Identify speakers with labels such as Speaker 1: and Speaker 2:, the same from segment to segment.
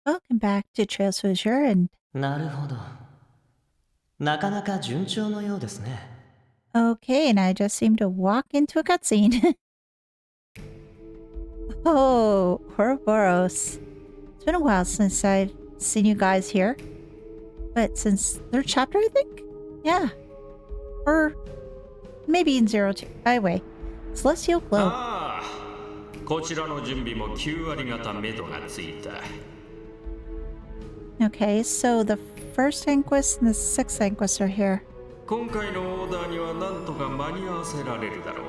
Speaker 1: Welcome back to Trails to Azure, and
Speaker 2: なるほど。なかなか順調のようですね。
Speaker 1: okay, and I just seem to walk into a cutscene. Oh, Ouroboros. It's been a while since I've seen you guys here. But since third chapter, I think? Yeah. Or maybe in 02. Anyway, Celestial Glow.
Speaker 3: ああ、こちらの準備も9割方目処がついた。
Speaker 1: Okay, so the first Inquest and the sixth Inquest are here.
Speaker 3: 今回のオーダーにはなんとか間に合わせられるだろ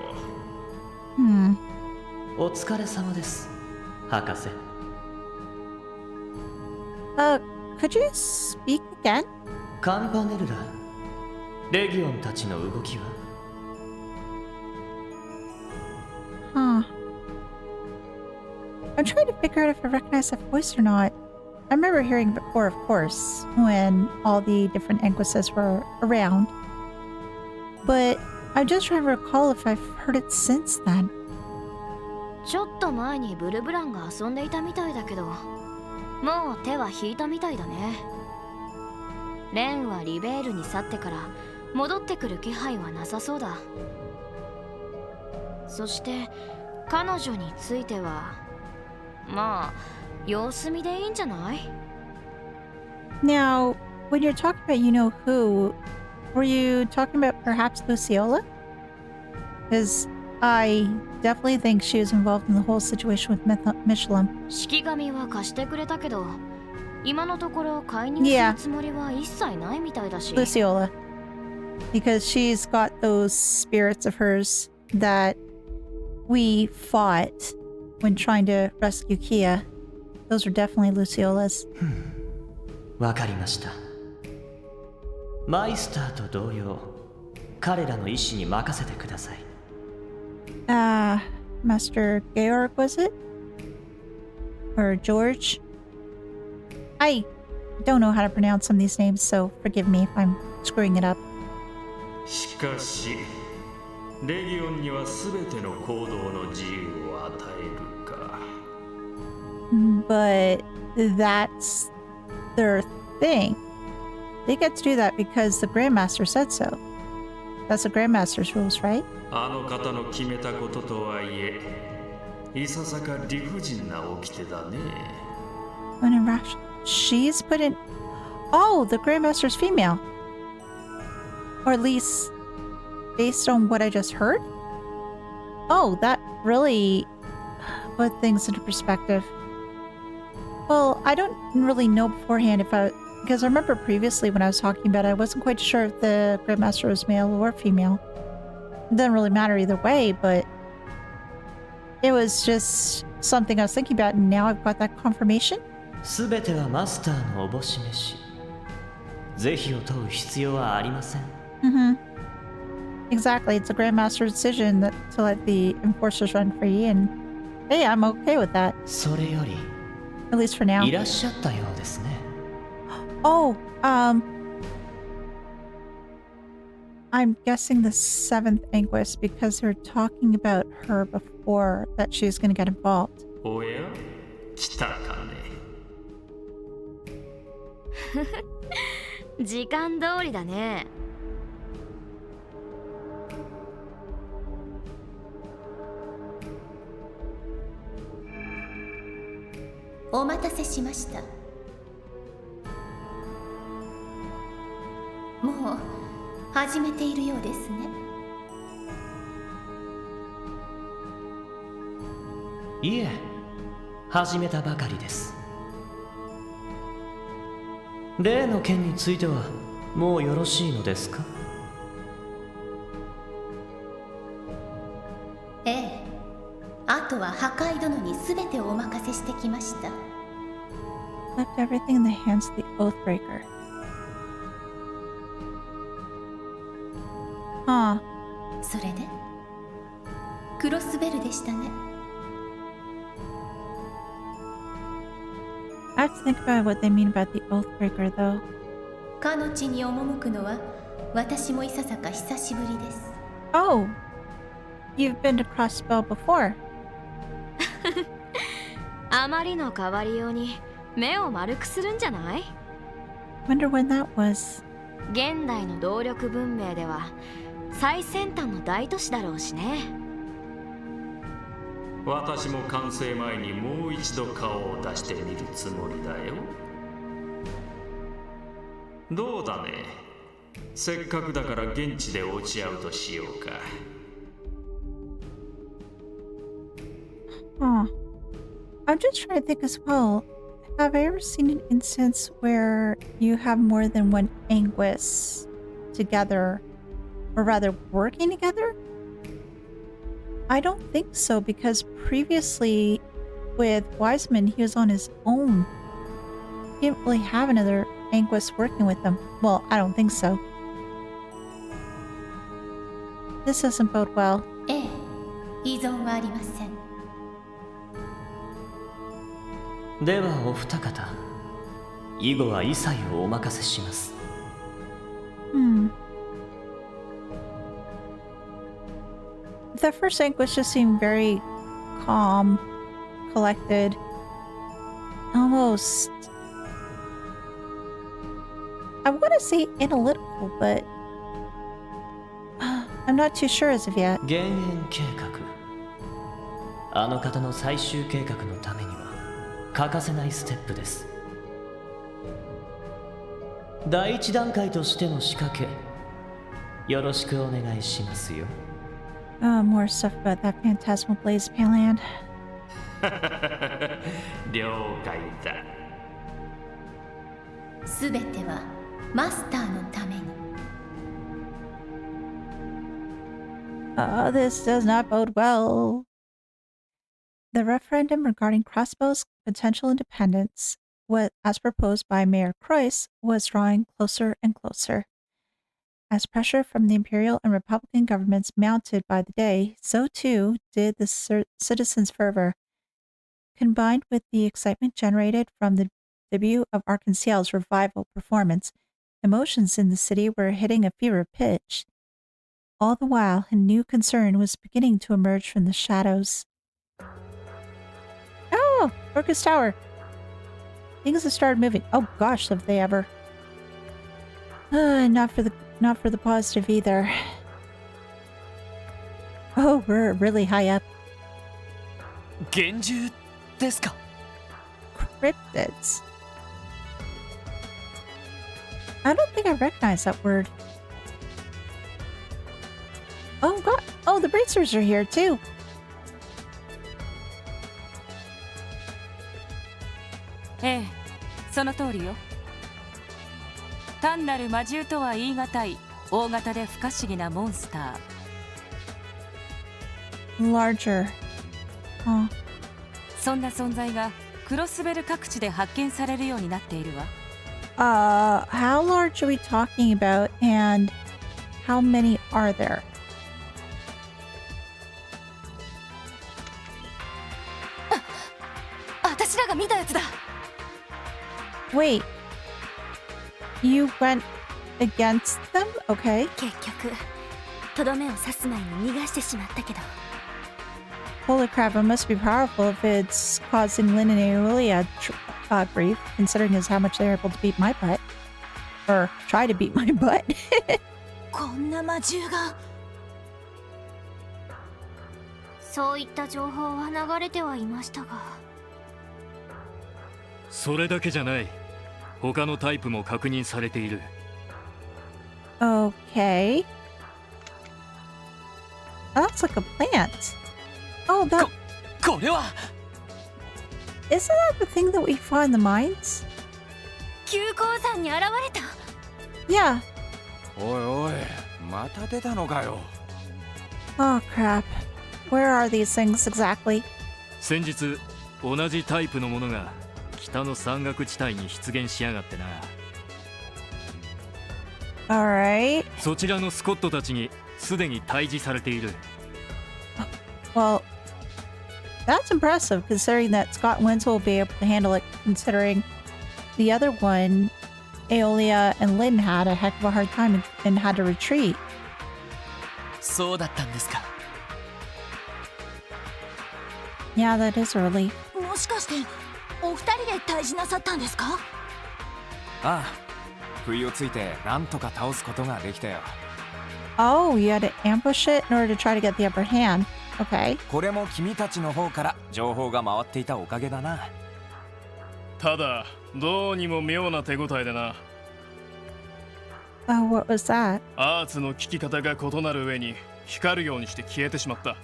Speaker 3: う。
Speaker 2: お疲れ様です、博士。
Speaker 1: Could you speak again?
Speaker 2: カンパネルラ、レギオンたちの動きは？
Speaker 1: Huh. I'm trying to figure out if I recognize that voice or not. I remember hearing before, of course, when all the different Inquisists were around. But I'm just trying to recall if I've heard it since then.
Speaker 4: ちょっと前にブルブランが遊んでいたみたいだけど、もう手は引いたみたいだね。レンはリベールに去ってから戻ってくる気配はなさそうだ。そして彼女については、まあ様子見でいいんじゃない？
Speaker 1: Now, when you're talking about you know who, were you talking about perhaps Luciola? Because I definitely think she was involved in the whole situation with Michelin.
Speaker 4: 式神は貸してくれたけど、今のところ介入するつもりは一切ないみたいだし。
Speaker 1: Luciola. Because she's got those spirits of hers that we fought when trying to rescue Kia. Those are definitely Luciola's.
Speaker 2: わかりました。マイスターと同様、彼らの意志に任せてください。
Speaker 1: Master Georg, was it? Or George? I don't know how to pronounce some of these names, so forgive me if I'm screwing it up.
Speaker 3: しかし、レギオンには全ての行動の自由を与えるか。
Speaker 1: But that's their thing. They get to do that because the Grandmaster said so. That's the Grandmaster's rules, right?
Speaker 3: あの方の決めたこととはいえ、いささか理不尽な掟だね。
Speaker 1: When irrational, she's put in. Oh, the Grandmaster's female. Or at least based on what I just heard? Oh, that really put things into perspective. Well, I don't really know beforehand because I remember previously when I was talking about it, I wasn't quite sure if the Grandmaster was male or female. It doesn't really matter either way, but it was just something I was thinking about, and now I've got that confirmation.
Speaker 2: すべてはマスターのおぼし飯。是非を問う必要はありません。
Speaker 1: Exactly, it's a Grandmaster's decision to let the enforcers run free, and hey, I'm okay with that.
Speaker 2: それより、
Speaker 1: At least for now.
Speaker 2: いらっしゃったようですね。
Speaker 1: Oh, I'm guessing the seventh Inquest because they're talking about her before that she's going to get involved.
Speaker 3: おや、来たかね。
Speaker 4: 時間通りだね。
Speaker 5: お待たせしました。もう始めているようですね。
Speaker 2: いえ、始めたばかりです。例の件についてはもうよろしいのですか？
Speaker 5: ええ、あとは破壊殿に全てをお任せしてきました。
Speaker 1: Left everything in the hands of the Oathbreaker. Huh.
Speaker 5: それでクロスベルでしたね。
Speaker 1: I have to think about what they mean about the Oathbreaker, though.
Speaker 5: かの地に赴くのは私もいささか久しぶりです。
Speaker 1: Oh, you've been to Crossbell before.
Speaker 4: あまりの変わりように目を丸くするんじゃない？
Speaker 1: Wonder when that was.
Speaker 4: 現代の動力文明では最先端の大都市だろうしね。
Speaker 3: 私も完成前にもう一度顔を出してみるつもりだよ。どうだね。せっかくだから現地で落ち合うとしようか。
Speaker 1: Oh. I'm just trying to think as well. Have I ever seen an instance where you have more than one Anguis together, or rather working together? I don't think so, because previously with Wiseman, he was on his own. He didn't really have another Anguis working with him. Well, I don't think so. This doesn't bode well.
Speaker 5: ええ、依存はありません。
Speaker 2: ではお二方、以後は一切をお任せします。
Speaker 1: The first Anguis just seemed very calm, collected, almost, I want to say analytical, but I'm not too sure as of yet.
Speaker 2: 減塩計画。あの方の最終計画のためには欠かせないステップです。第一段階としての仕掛け、よろしくお願いしますよ。
Speaker 1: More stuff about that phantasmal blaze panland.
Speaker 3: 了解だ。
Speaker 5: すべてはマスターのために。
Speaker 1: This does not bode well. The referendum regarding Crossbell's potential independence, as proposed by Mayor Croix, was drawing closer and closer. As pressure from the Imperial and Republican governments mounted by the day, so too did the citizens' fervor. Combined with the excitement generated from the debut of Arkansas's revival performance, emotions in the city were hitting a fever pitch. All the while, a new concern was beginning to emerge from the shadows. Oh, Orcus Tower. Things have started moving. Oh gosh, have they ever. Not for the positive either. Oh, we're really high up.
Speaker 6: 幻獣ですか?
Speaker 1: Cryptids. I don't think I recognize that word. Oh god. Oh, the bracers are here too.
Speaker 7: ええ、その通りよ。単なる魔獣とは言い難い大型で不可思議なモンスター。
Speaker 1: Larger. Oh.
Speaker 7: そんな存在がクロスベル各地で発見されるようになっているわ。
Speaker 1: How large are we talking about, and how many are there?
Speaker 7: 私らが見たやつだ。
Speaker 1: Wait. You went against them? Okay.
Speaker 4: 結局とどめを刺す前に逃がしてしまったけど。
Speaker 1: Holy crap, it must be powerful if it's causing Lynn and Aurelia grief, considering as how much they're able to beat my butt. Or try to beat my butt.
Speaker 7: こんな魔獣が。
Speaker 4: そういった情報は流れてはいましたが。
Speaker 6: それだけじゃない。他のタイプも確認されている。
Speaker 1: Okay. That's like a plant. Oh, that...
Speaker 6: これは
Speaker 1: Isn't that the thing that we find in the mines?
Speaker 4: 急鉱山に現れた。
Speaker 1: Yeah.
Speaker 8: おいおい、また出たのかよ。
Speaker 1: Oh, crap. Where are these things exactly?
Speaker 6: 先日同じタイプのものが北の山岳地帯に出現しやがってな。
Speaker 1: Alright.
Speaker 6: そちらのスコットたちにすでに退治されている。
Speaker 1: Well, that's impressive considering that Scott Wins will be able to handle it, considering the other one, Aeolia and Lynn, had a heck of a hard time and had to retreat.
Speaker 6: そうだったんですか。
Speaker 1: Yeah, that is early.
Speaker 7: もしかして
Speaker 4: お二人で対峙なさったんですか？
Speaker 8: ああ、不意をついてなんとか倒すことができたよ。
Speaker 1: Oh, you had to ambush it in order to try to get the upper hand. Okay.
Speaker 8: これも君たちの方から情報が回っていたおかげだな。
Speaker 6: ただどうにも妙な手応えでな。
Speaker 1: Oh, what was that?
Speaker 6: アーツの効き方が異なる上に光るようにして消えてしまった。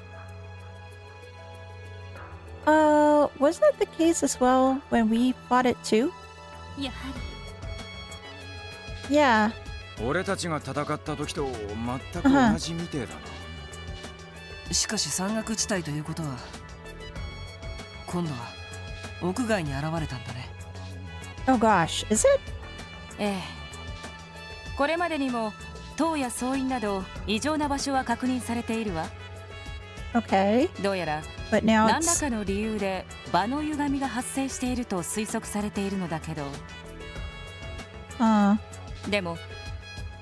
Speaker 1: Wasn't that the case as well when we fought it too?
Speaker 5: やは
Speaker 1: Yeah.
Speaker 8: 俺たちが戦った時と全く同じみてえだな。
Speaker 9: しかし山岳地帯ということは今度は屋外に現れたんだね。
Speaker 1: Oh gosh, is it?
Speaker 7: ええ。これまでにも塔や総員など異常な場所は確認されているわ。
Speaker 1: Okay.
Speaker 7: どうやら
Speaker 1: But now
Speaker 7: 何ら
Speaker 1: it's...
Speaker 7: かの理由で場の歪みが発生していると推測されているのだけど、でも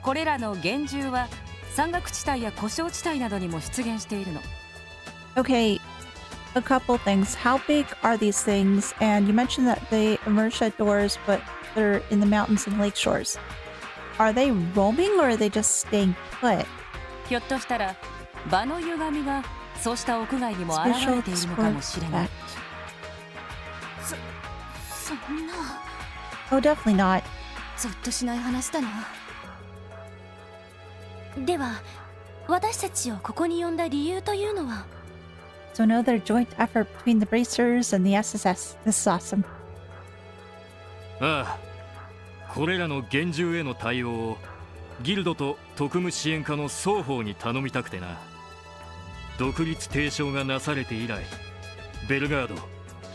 Speaker 7: これらの幻獣は山岳地帯や故障地帯などにも出現しているの。
Speaker 1: Okay, a couple things. How big are these things? And you mentioned that they emerge at doors, but they're in the mountains and lake shores. Are they roaming or are they just staying put?
Speaker 7: ひょっとしたら場の歪みがそうした屋外にも現れているのかもしれない。
Speaker 5: そんな
Speaker 1: Oh, definitely not.
Speaker 5: ゾッとしない話だな。では私たちをここに呼んだ理由というのは？
Speaker 1: So another joint effort between the bracers and the SSS. This is awesome.
Speaker 6: ああ、これらの幻獣への対応をギルドと特務支援課の双方に頼みたくてな。独立提唱がなされて以来、ベルガード、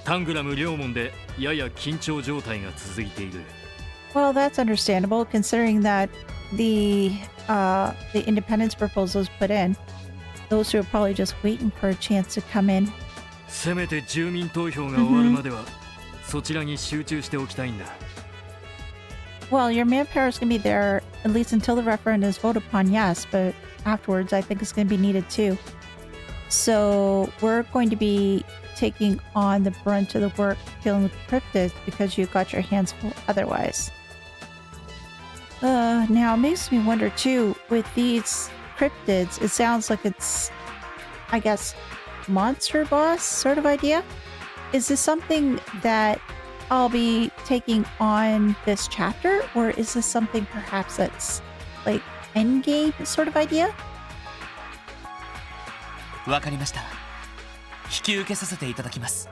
Speaker 6: タングラム両門でやや緊張状態が続いている。
Speaker 1: Well, that's understandable considering that the independence proposal was put in. Those who are probably just waiting for a chance to come in.
Speaker 6: せめて住民投票が終わるまではそちらに集中しておきたいんだ。
Speaker 1: Well, your manpower is going to be there at least until the referendum is voted upon, yes, but afterwards I think it's going to be needed too. So we're going to be taking on the brunt of the work dealing with the cryptids because you've got your hands full otherwise. Now it makes me wonder too, with these cryptids, it sounds like it's, I guess, monster boss sort of idea. Is this something that I'll be taking on this chapter, or is this something perhaps that's like endgame sort of idea?
Speaker 9: わかりました。引き受けさせていただきます。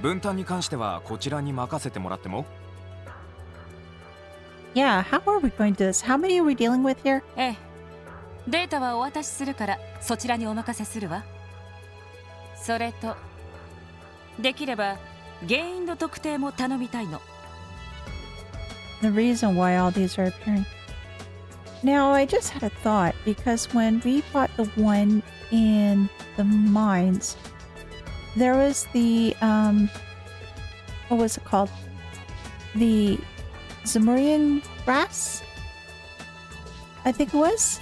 Speaker 8: 分担に関してはこちらに任せてもらっても？
Speaker 1: Yeah, how are we going to do this? How many are we dealing with here?
Speaker 7: ええ。データはお渡しするからそちらにお任せするわ。それとできれば原因の特定も頼みたいの。
Speaker 1: The reason why all these are appearing. Now, I just had a thought because when we fought the one in the mines, there was the what was it called? The Zamurian grass? I think it was.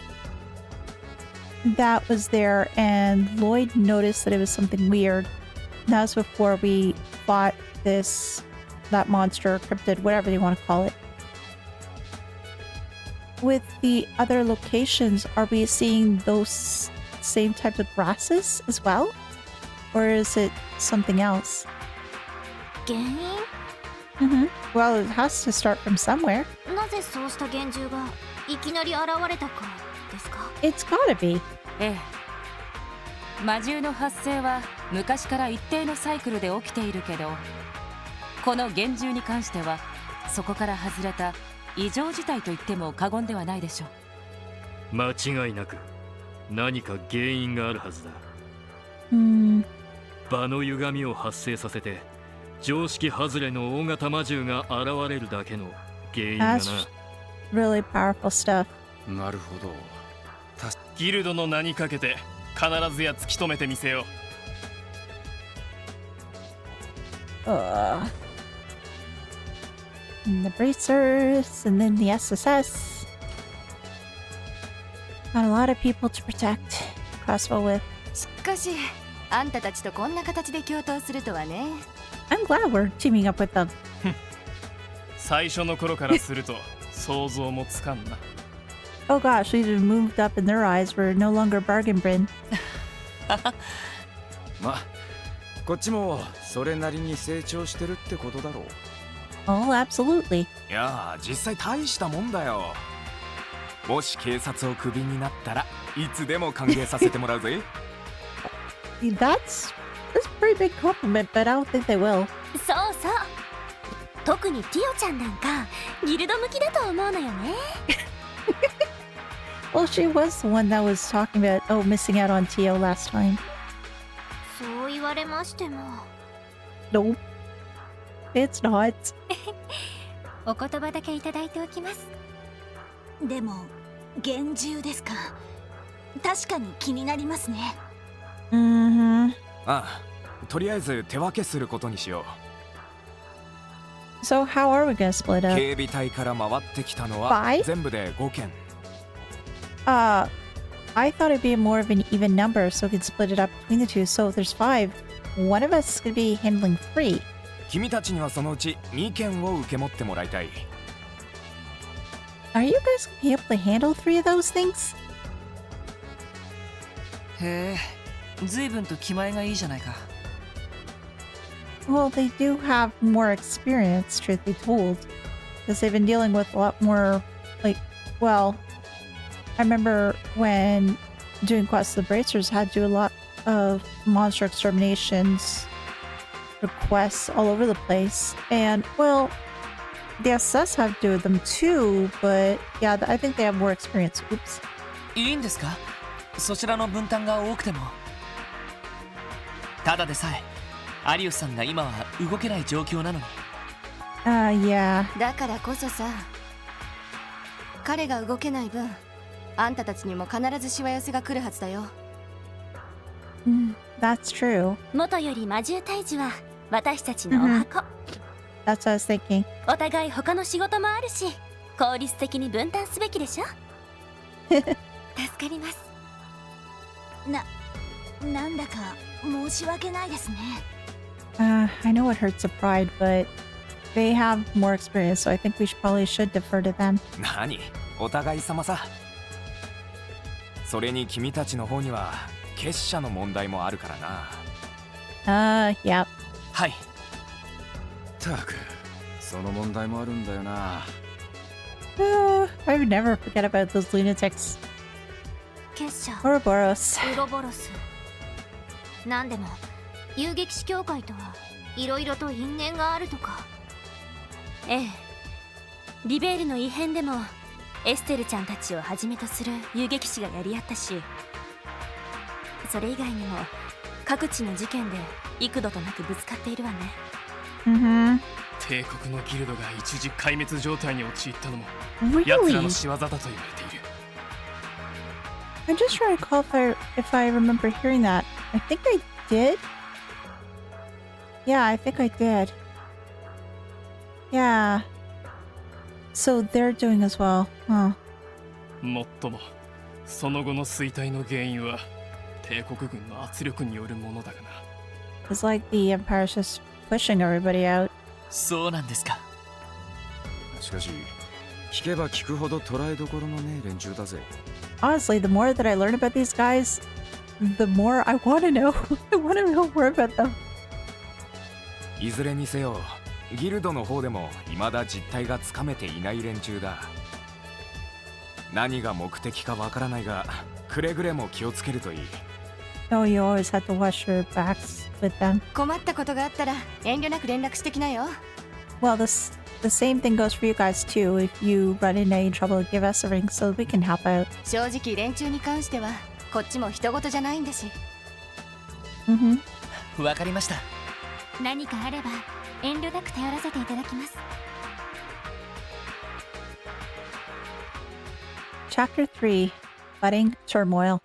Speaker 1: That was there, and Lloyd noticed that it was something weird. That was before we fought that monster, cryptid, whatever you want to call it. With the other locations, are we seeing those same types of grasses as well? Or is it something else?
Speaker 5: 原因？
Speaker 1: Well, it has to start from somewhere.
Speaker 5: なぜそうした幻獣がいきなり現れたかですか？
Speaker 1: It's gotta be.
Speaker 7: ええ。魔獣の発生は昔から一定のサイクルで起きているけど、この幻獣に関してはそこから外れた異常事態と言っても過言ではないでしょう。
Speaker 6: 間違いなく何か原因があるはずだ。場の歪みを発生させて常識外れの大型魔獣が現れるだけの原因だな。
Speaker 1: That's really powerful stuff.
Speaker 8: なるほど。
Speaker 6: ギルドの名にかけて必ずや突き止めてみせよう。
Speaker 1: And the bracers, and then the SSS. Got a lot of people to protect Crossbell with.
Speaker 4: しかしあんたたちとこんな形で共闘するとはね。
Speaker 1: I'm glad we're teaming up with them.
Speaker 6: 最初の頃からすると想像もつかんな。
Speaker 1: Oh gosh, we've moved up in their eyes. We're no longer bargain bin.
Speaker 8: ま、こっちもそれなりに成長してるってことだろう。
Speaker 1: Oh, absolutely.
Speaker 8: いや実際大したもんだよ。もし警察をクビになったらいつでも歓迎させてもらうぜ。
Speaker 1: That's a pretty big compliment, but I don't think they will.
Speaker 4: そうそう。特にティオちゃんなんかギルド向きだと思うのよね。
Speaker 1: Well, she was the one that was talking about, missing out on Tio last time.
Speaker 4: そう言われましても。
Speaker 1: Nope. It's not.
Speaker 4: お言葉だけいただいておきます。でも厳重ですか。確かに気になりますね。
Speaker 1: Mm-hmm.
Speaker 8: ああ、とりあえず手分けすることにしよう。
Speaker 1: So how are we gonna split up?
Speaker 8: 警備隊から回ってきたのは
Speaker 1: Five?
Speaker 8: 全部で5件。
Speaker 1: I thought it'd be more of an even number so we could split it up between the two. So if there's 5, one of us could be handling 3.
Speaker 8: 君たちにはそのうち2件を受け持ってもらいたい。
Speaker 1: Are you guys gonna be able to handle 3 of those things?
Speaker 9: へえ、随分と気前がいいじゃないか。
Speaker 1: Well, they do have more experience, truth be told. Because they've been dealing with a lot more, I remember when doing Quest of the Bracers, had to do a lot of monster exterminations requests all over the place. And, well, the SS have to do them too, but yeah, I think they have more experience. Oops.
Speaker 9: いいんですか？そちらの分担が多くても。ただでさえ、アリウスさんが今は動けない状況なのに。
Speaker 1: Yeah.
Speaker 4: だからこそさ、彼が動けない分、あんたたちにも必ずしわ寄せが来るはずだよ。
Speaker 1: That's true.
Speaker 4: 元より魔獣退治は私たちのお箱。
Speaker 1: That's what I was thinking.
Speaker 4: お互い他の仕事もあるし、効率的に分担すべきでしょ。助かります。なんだか申し訳ないですね。
Speaker 1: I know it hurts the pride, but they have more experience, so I think we probably should defer to them.
Speaker 8: 何？お互い様さ。それに君たちの方には結社の問題もあるからな。
Speaker 1: Yep.
Speaker 9: はい。
Speaker 8: たく、その問題もあるんだよな。
Speaker 1: I would never forget about those lunatics.
Speaker 4: 結社、
Speaker 1: Ouroboros.
Speaker 4: ウロボロス。なんでも遊撃士協会とはいろいろと因縁があるとか。ええ、リベールの異変でもエステルちゃんたちをはじめとする遊撃士がやり合ったし、それ以外にも各地の事件で幾度となくぶつかっているわね。
Speaker 6: 帝国のギルドが一時壊滅状態に陥ったのも
Speaker 1: Really?
Speaker 6: 奴らの仕業だと言われている。
Speaker 1: I'm just trying to recall if I remember hearing that. I think I did. Yeah, I think I did. Yeah. So they're doing as well, huh?
Speaker 6: もっともその後の衰退の原因は帝国軍の圧力によるものだがな。
Speaker 1: It's like the Empire's just pushing everybody out.
Speaker 9: そうなんですか。
Speaker 8: しかし、聞けば聞くほど捉えどころのねえ連中だぜ。
Speaker 1: Honestly, the more that I learn about these guys, the more I want to know. I want to know more about them.
Speaker 8: いずれにせよ、ギルドの方でも未だ実態がつかめていない連中だ。何が目的かわからないが、くれぐれも気をつけるといい。
Speaker 1: Oh, you always have to watch your backs with them.
Speaker 4: 困ったことがあったら遠慮なく連絡してきなよ。
Speaker 1: Well, the same thing goes for you guys too. If you run into any trouble, give us a ring so we can help out.
Speaker 4: 正直連中に関してはこっちも人事じゃないんだし。
Speaker 9: わかりました。
Speaker 4: 何かあれば遠慮なく頼らせていただきます。
Speaker 1: Chapter 3, Budding Turmoil.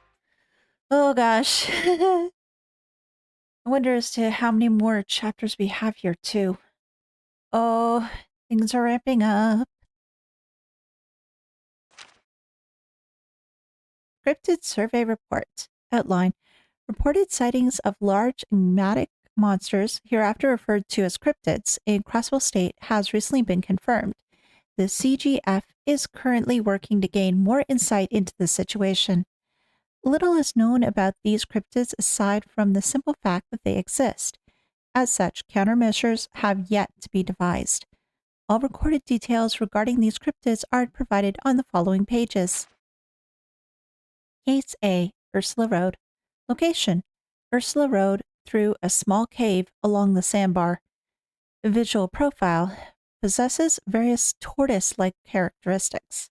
Speaker 1: Oh gosh. I wonder as to how many more chapters we have here too. Oh, things are ramping up. Cryptid Survey Report. Outline. Reported sightings of large enigmatic monsters, hereafter referred to as cryptids, in Crossbell State has recently been confirmed. The CGF is currently working to gain more insight into the situation. Little is known about these cryptids aside from the simple fact that they exist. As such, countermeasures have yet to be devised. All recorded details regarding these cryptids are provided on the following pages. Case A, Ursula Road. Location, Ursula Road through a small cave along the sandbar. Visual profile, possesses various tortoise-like characteristics.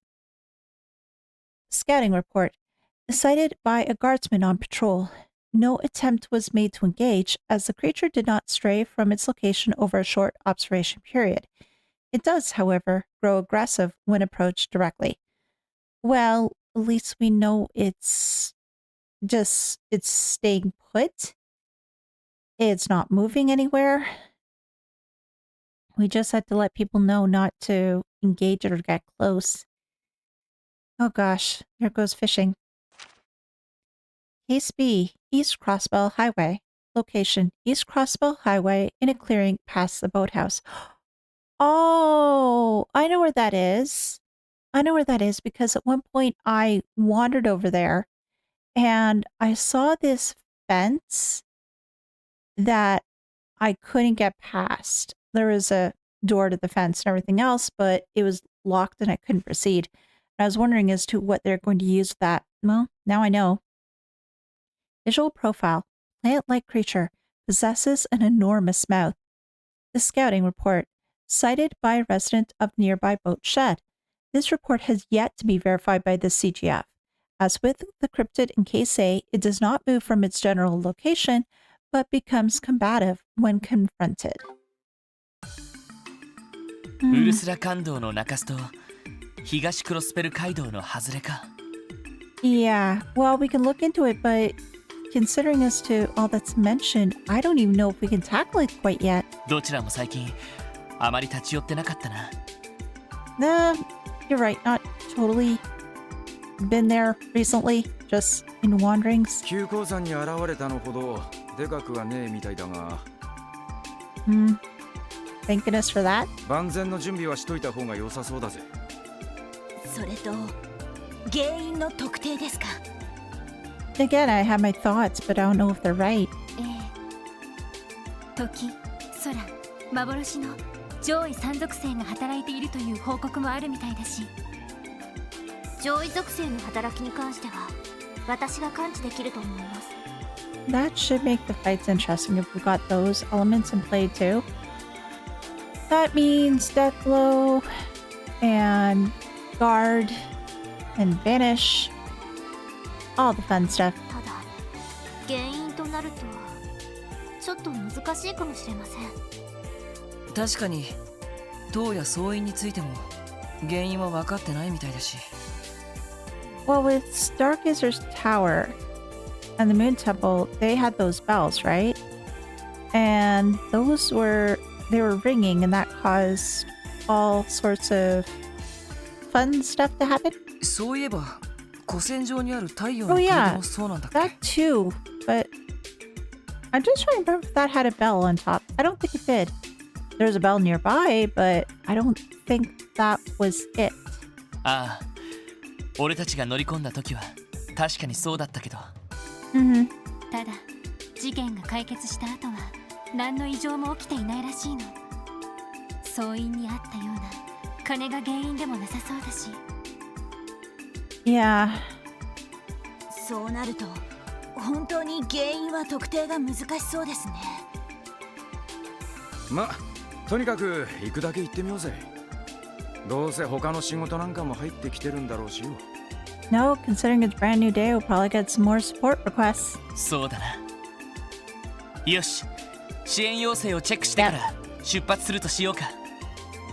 Speaker 1: Scouting report, sighted by a guardsman on patrol. No attempt was made to engage, as the creature did not stray from its location over a short observation period. It does, however, grow aggressive when approached directly. Well, at least we know it's staying put. It's not moving anywhere. We just had to let people know not to engage it or get close. Oh gosh, there goes fishing. Case B, East Crossbell Highway. Location, East Crossbell Highway in a clearing past the boathouse. Oh, I know where that is. I know where that is because at one point I wandered over there and I saw this fence that I couldn't get past. There was a door to the fence and everything else, but it was locked and I couldn't proceed. And I was wondering as to what they're going to use with that. Well, now I know. Visual profile. Plant-like creature. Possesses an enormous mouth. The scouting report. Cited by a resident of nearby boat shed. This report has yet to be verified by the CGF. As with the cryptid in Case A, it does not move from its general location, but becomes combative when confronted.
Speaker 10: ウルスラ街道の中州と東クロスペル街道の外れか。
Speaker 1: Yeah, well, we can look into it, but considering as to all that's mentioned, I don't even know if we can tackle it quite yet.
Speaker 10: どちらも最近あまり立ち寄ってなかったな。
Speaker 1: Nah, you're right, not totally been there recently, just in wanderings.
Speaker 8: 急行山に現れたのほどでかくはねえみたいだが。
Speaker 1: Thank goodness for that.
Speaker 8: 万全の準備はしといた方が良さそうだぜ。
Speaker 11: それと原因の特定ですか。
Speaker 1: Again, I have my thoughts, but I don't know if they're right.
Speaker 5: 時、空、幻の上位3属性が働いているという報告もあるみたいだし。
Speaker 4: 上位属性の働きに関しては私が感知できると思います。
Speaker 1: That should make the fights interesting if we got those elements in play too. That means Death Blow and Guard and Vanish. All the fun stuff.
Speaker 4: ただ、原因となるとちょっと難しいかもしれません。
Speaker 9: 確かに塔や総員についても原因は分かってないみたいだし。
Speaker 1: Well, with Stargazer's Tower and the Moon Temple, they had those bells, right? And they were ringing, and that caused all sorts of fun stuff to happen.
Speaker 9: そういえば古戦場にある太陽の
Speaker 1: Oh
Speaker 9: 塔
Speaker 1: yeah,
Speaker 9: もそうなんだっけ。
Speaker 1: that too. But I'm just trying to remember if that had a bell on top. I don't think it did. There's a bell nearby, but I don't think that was it.
Speaker 10: ああ、俺たちが乗り込んだ時は確かにそうだったけど。
Speaker 5: ただ、事件が解決した後は何の異常も起きていないらしいの。総員にあったような金が原因でもなさそうだし。
Speaker 1: Yeah.
Speaker 11: そうなると本当に原因は特定が難しそうですね。
Speaker 8: ま、とにかく行くだけ行ってみようぜ。どうせ他の仕事なんかも入ってきてるんだろうしよ。
Speaker 1: No, considering it's a brand new day, we'll probably get some more support requests.
Speaker 10: そうだな。よし、支援要請をチェックしてから出発するとしようか。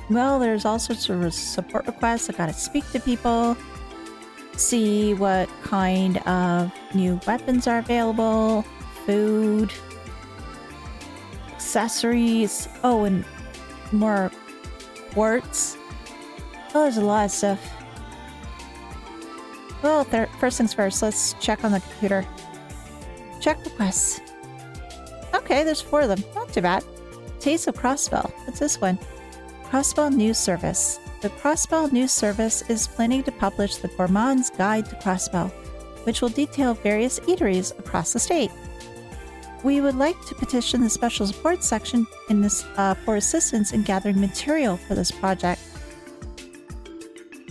Speaker 1: Well, there's all sorts of support requests. I gotta speak to people, see what kind of new weapons are available, food, accessories. Oh, and more quartz. Oh, there's a lot of stuff. Well, first things first, let's check on the computer. Check requests. Oh, Okay, there's 4 of them. Not too bad. Taste of Crossbell. What's this one? Crossbell News Service. The Crossbell News Service is planning to publish the Gourmand's Guide to Crossbell, which will detail various eateries across the state. We would like to petition the Special Support section in this for assistance in gathering material for this project.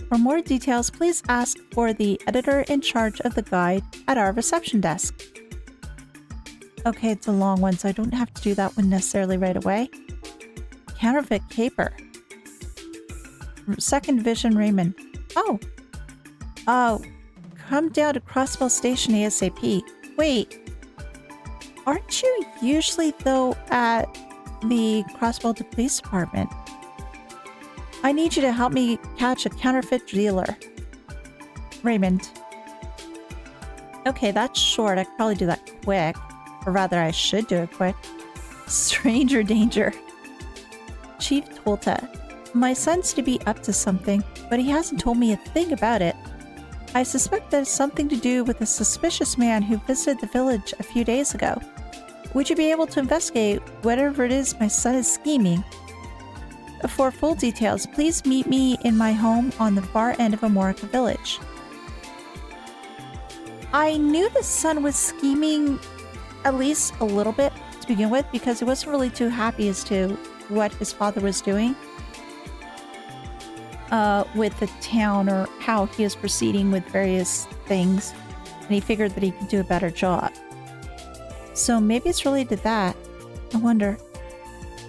Speaker 1: For more details, please ask for the editor in charge of the guide at our reception desk. Okay, it's a long one, so I don't have to do that one necessarily right away. Counterfeit caper. Second Division Raymond. Oh, come down to Crossbell Station ASAP. Wait, aren't you usually though at the Crossbell Police Department? I need you to help me catch a counterfeit dealer. Raymond. Okay, that's short. I could probably do that quick. Or rather, I should do it quick. Stranger danger. Chief Tolta. My son's to be up to something, but he hasn't told me a thing about it. I suspect that it's something to do with a suspicious man who visited the village a few days ago. Would you be able to investigate whatever it is my son is scheming? For full details, please meet me in my home on the far end of Amorica Village. I knew the son was scheming at least a little bit to begin with because he wasn't really too happy as to what his father was doing with the town or how he is proceeding with various things, and he figured that he could do a better job. So maybe it's related to that. I wonder.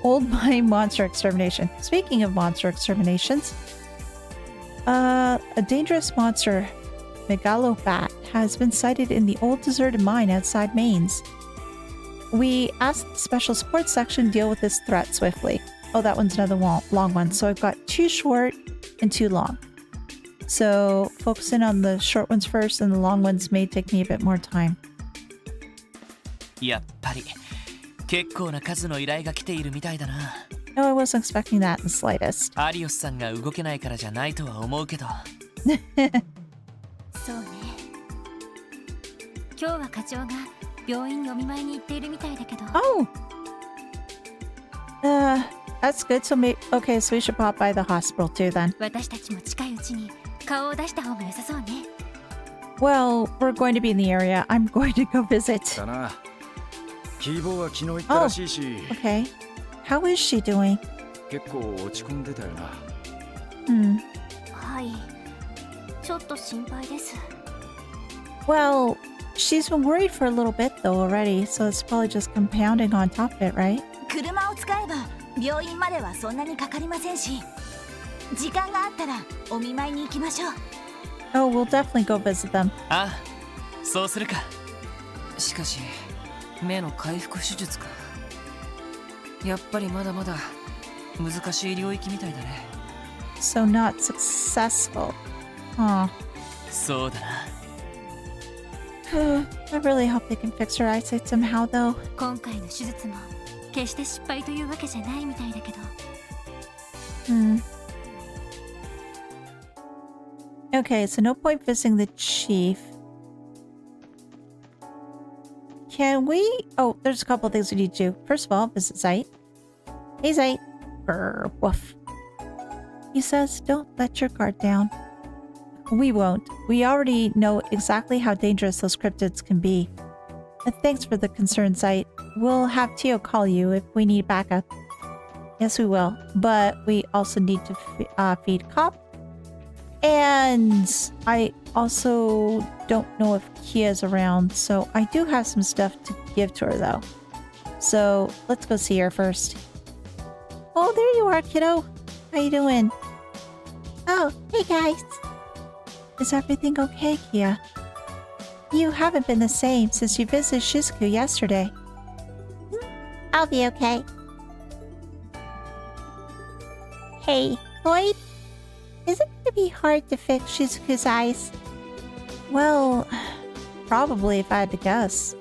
Speaker 1: Old Mine Monster Extermination. Speaking of monster exterminations, a dangerous monster, Megalobat, has been sighted in the old deserted mine outside Mainz. We asked the Special Support section to deal with this threat swiftly. Oh, that one's another long one. So I've got 2 short and 2 long. So focusing on the short ones first, and the long ones may take me a bit more time.
Speaker 10: やっぱり結構な数の依頼が来ているみたいだな。
Speaker 1: No, I wasn't expecting that in the slightest.
Speaker 10: アリオスさんが動けないからじゃないとは思うけど。
Speaker 5: そうね。今日は課長が病院にお見舞いに行っているみたいだけど。
Speaker 1: Oh! That's good. So okay, so we should pop by the hospital too then.
Speaker 5: 私たちも近いうちに顔を出した方が良さそうね。
Speaker 1: Well, we're going to be in the area. I'm going to go visit. Oh, okay. How is she doing?
Speaker 11: 結構落ち込んでたよな。はい。ちょっと心配です。
Speaker 1: Well, she's been worried for a little bit though already, so it's probably just compounding on top of it, right?
Speaker 11: 車を使えば病院まではそんなにかかりませんし、時間があったらお見舞いに行きましょう。
Speaker 1: Oh, we'll definitely go visit them.
Speaker 10: ああ、そうするか。
Speaker 9: しかし目の回復手術か。やっぱりまだまだ難しい領域みたいだね。
Speaker 1: So not successful. Huh.
Speaker 10: そうだな。
Speaker 1: I really hope they can fix her eyesight somehow though.
Speaker 5: 今回の手術も決して失敗というわけじゃないみたいだけど。
Speaker 1: Okay, so no point visiting the chief. Can we... Oh, there's a couple of things we need to do. First of all, visit Zeit. Hey, Zeit. Brr, woof. He says, don't let your guard down. We won't. We already know exactly how dangerous those cryptids can be. Thanks for the concern, Zeit. We'll have Tio call you if we need backup. Yes, we will. But we also need to feed Cop. And I also don't know if Kia's around, so I do have some stuff to give to her though. So let's go see her first. Oh, there you are, kiddo. How you doing? Oh, hey guys. Is everything okay, Kia? You haven't been the same since you visited Shizuku yesterday. I'll be okay. Hey, Lloyd? Is it going to be hard to fix Shizuku's eyes? Well, probably if I had to guess.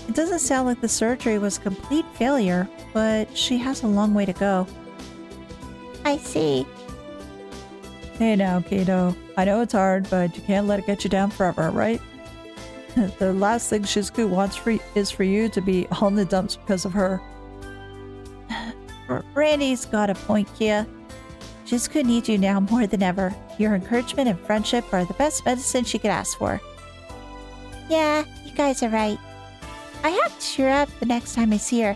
Speaker 1: It doesn't sound like the surgery was a complete failure, but she has a long way to go. I see. Hey now, Kato. I know it's hard, but you can't let it get you down forever, right? The last thing Shizuku wants is for you to be all in the dumps because of her. Randy's got a point, Kia. Shizuku needs you now more than ever. Your encouragement and friendship are the best medicine she could ask for. Yeah, you guys are right. I have to cheer up the next time I see her.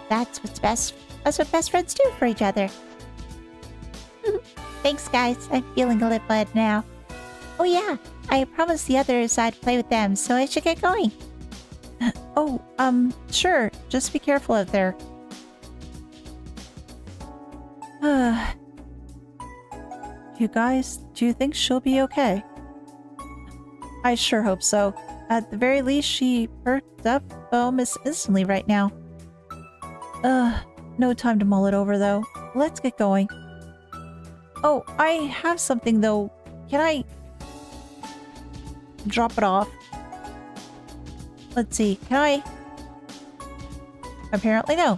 Speaker 1: That's what best friends do for each other. Thanks, guys. I'm feeling a little better now. Oh yeah, I promised the others I'd play with them, so I should get going. Oh, sure. Just be careful out there. You guys, do you think she'll be okay? I sure hope so. At the very least, she perked up almost instantly right now. No time to mull it over though. Let's get going. Oh, I have something though. Can I drop it off? Let's see. Can I? Apparently no.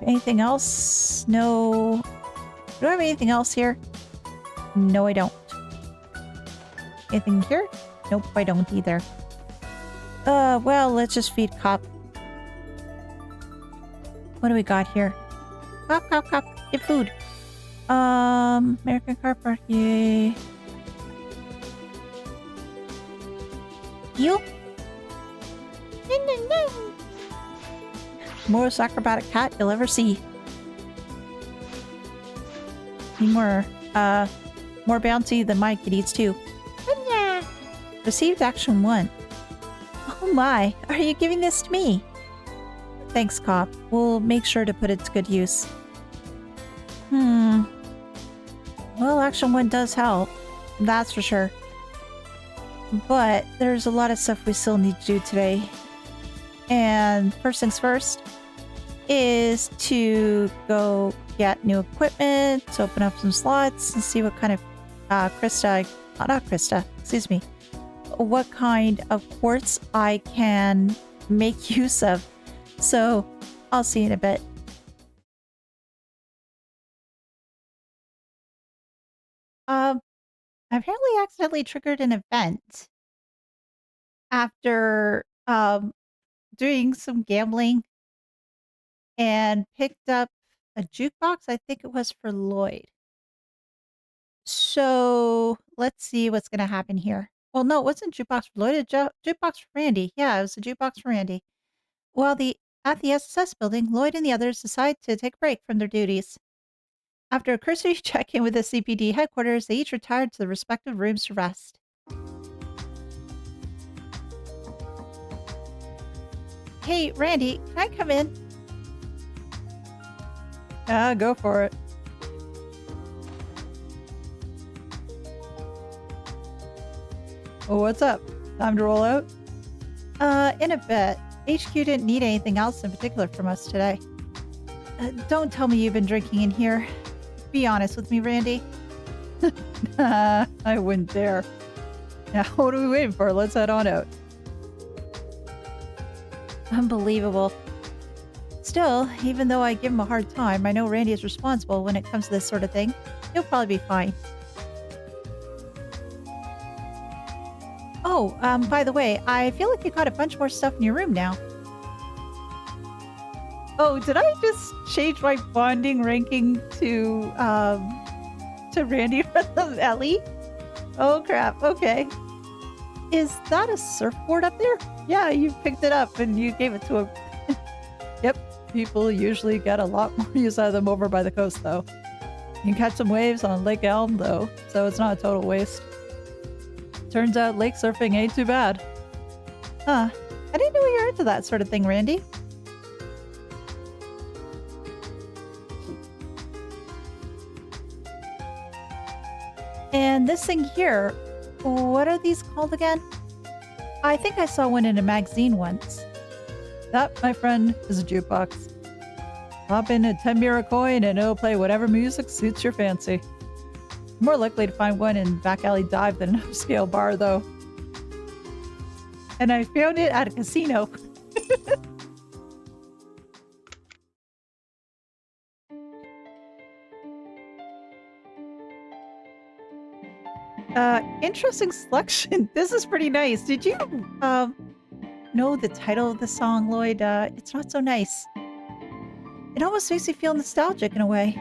Speaker 1: Anything else? No. Do I have anything else here? No, I don't. Anything here? Nope, I don't either. Well, let's just feed Cop. What do we got here? Cop. Get food. American Car Park, yay. You? No. Most acrobatic cat you'll ever see. Need more bouncy than my kitties too. Received action 1. Oh my, are you giving this to me? Thanks, Cop. We'll make sure to put it to good use. Well, action 1 does help. That's for sure. But there's a lot of stuff we still need to do today. And first things first is to go get new equipment, to open up some slots and see what kind of what kind of quartz I can make use of. So I'll see you in a bit. I apparently accidentally triggered an event after doing some gambling and picked up a jukebox. I think it was for Lloyd. So let's see what's going to happen here. Well, no, it wasn't jukebox for Lloyd. It was jukebox for Randy. Yeah, it was a jukebox for Randy. Well, at the SSS building, Lloyd and the others decide to take a break from their duties. After a cursory check-in with the CPD headquarters, they each retired to their respective rooms to rest. Hey, Randy, can I come in? Go for it. Well, what's up? Time to roll out? In a bit. HQ didn't need anything else in particular from us today. Don't tell me you've been drinking in here. Be honest with me, Randy. I wouldn't dare. Now, what are we waiting for? Let's head on out. Unbelievable. Still, even though I give him a hard time, I know Randy is responsible when it comes to this sort of thing. He'll probably be fine. Oh, by the way, I feel like you got a bunch more stuff in your room now. Oh, did I just change my bonding ranking to Randy from Ellie? Oh crap, okay. Is that a surfboard up there? Yeah, you picked it up and you gave it to him. Yep, people usually get a lot more use out of them over by the coast though. You can catch some waves on Lake Elm though, so it's not a total waste. Turns out lake surfing ain't too bad. Huh, I didn't know you were into that sort of thing, Randy. And this thing here, what are these called again? I think I saw one in a magazine once. That, my friend, is a jukebox. Pop in a 10 coin and it'll play whatever music suits your fancy. More likely to find one in Back Alley Dive than an upscale bar, though. And I found it at a casino. Interesting selection. This is pretty nice. Did you, know the title of the song, Lloyd? It's not so nice. It almost makes me feel nostalgic in a way.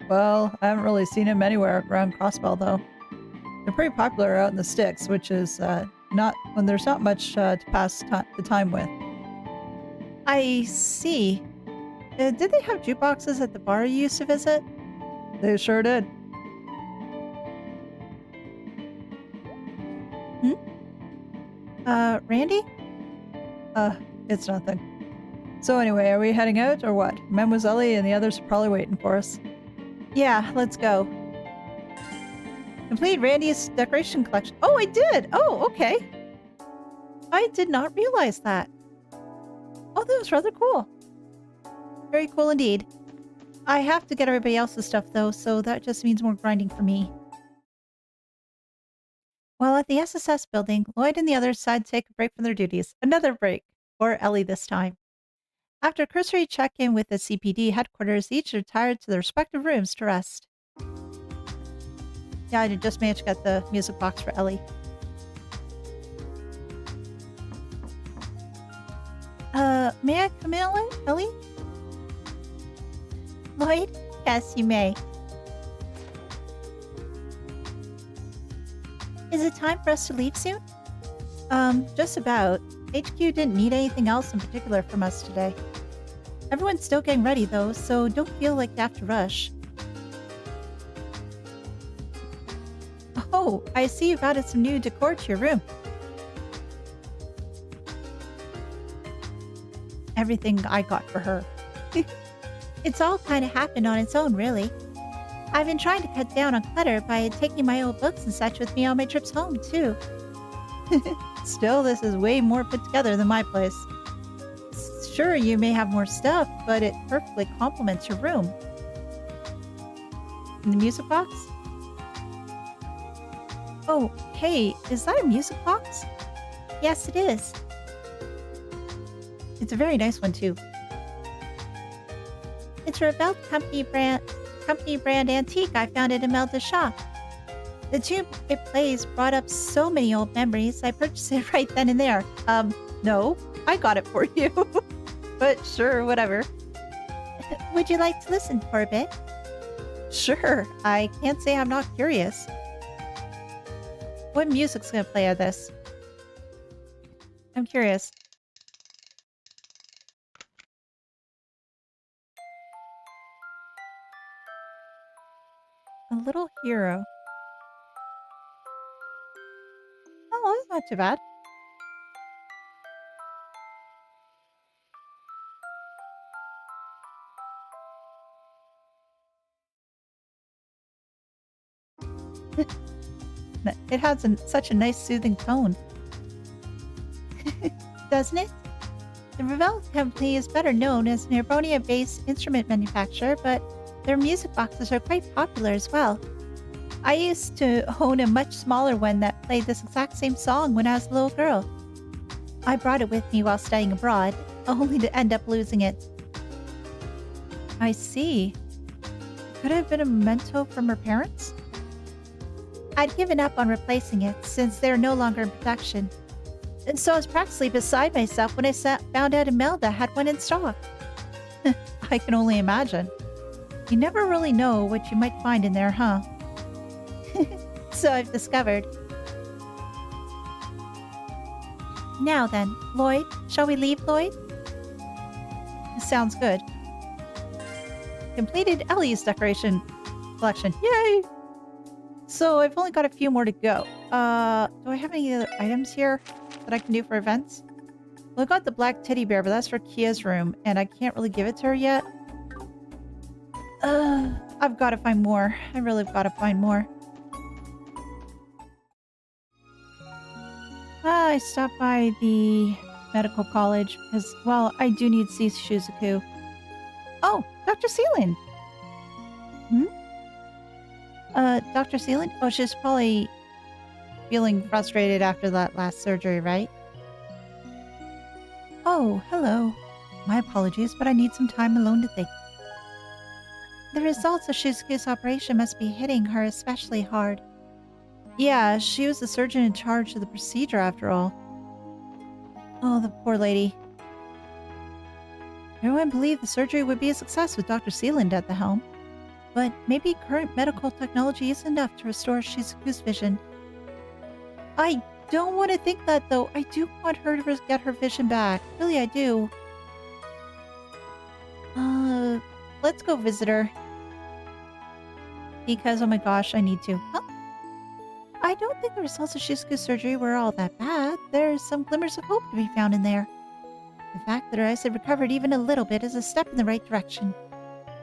Speaker 1: Well, I haven't really seen him anywhere around Crossbell, though. They're pretty popular out in the sticks, which is, not when there's not much, to pass the time with. I see. Did they have jukeboxes at the bar you used to visit? They sure did. Randy? It's nothing. So anyway, are we heading out or what? Mademoiselle and the others are probably waiting for us. Yeah, let's go. Complete Randy's decoration collection. Oh, I did! Oh, okay. I did not realize that. Oh, that was rather cool. Very cool indeed. I have to get everybody else's stuff though, so that just means more grinding for me. While at the SSS building, Lloyd and the others decided to take a break from their duties. Another break. For Ellie this time. After a cursory check-in with the CPD headquarters, each retired to their respective rooms to rest. Yeah, I just managed to get the music box for Ellie. May I come in, Ellie? Lloyd? Yes, you may. Is it time for us to leave soon? Just about. HQ didn't need anything else in particular from us today. Everyone's still getting ready though, so don't feel like you have to rush. Oh, I see you've added some new decor to your room. Everything I got for her. It's all kind of happened on its own, really. I've been trying to cut down on clutter by taking my old books and such with me on my trips home, too. Still, this is way more put together than my place. Sure, you may have more stuff, but it perfectly complements your room. And the music box? Oh, hey, is that a music box? Yes, it is. It's a very nice one, too. It's a Rebel company brand antique I found at Imelda's shop. The tune it plays brought up so many old memories, I purchased it right then and there. No, I got it for you. But sure, whatever. Would you like to listen for a bit? Sure, I can't say I'm not curious. What music's gonna play out of this? I'm curious. A Little Hero. Oh, that's not too bad. It has such a nice soothing tone. Doesn't it? The Revell company is better known as an Erbonia-based instrument manufacturer, but their music boxes are quite popular as well. I used to own a much smaller one that played this exact same song when I was a little girl. I brought it with me while studying abroad, only to end up losing it. I see. Could it have been a memento from her parents? I'd given up on replacing it since they're no longer in production. And so I was practically beside myself when I found out Imelda had one in stock. I can only imagine. You never really know what you might find in there, huh? So I've discovered. Now then, Lloyd, shall we leave, Lloyd? Sounds good. Completed Ellie's decoration collection. Yay! So I've only got a few more to go. Do I have any other items here that I can do for events? Well, I got the black teddy bear, but that's for Kia's room, and I can't really give it to her yet. I've got to find more. I really have got to find more. I stopped by the medical college because, well, I do need to see Shizuku. Oh, Dr. Seelan! Dr. Seelan? Oh, she's probably feeling frustrated after that last surgery, right? Oh, hello. My apologies, but I need some time alone to think. The results of Shizuku's operation must be hitting her especially hard. Yeah, she was the surgeon in charge of the procedure after all. Oh, the poor lady. Everyone believed the surgery would be a success with Dr. Sealand at the helm. But maybe current medical technology isn't enough to restore Shizuku's vision. I don't want to think that, though. I do want her to get her vision back. Really, I do. Let's go visit her. Because, oh my gosh, I need to. Huh? I don't think the results of Shizuku's surgery were all that bad. There's some glimmers of hope to be found in there. The fact that her eyes have recovered even a little bit is a step in the right direction.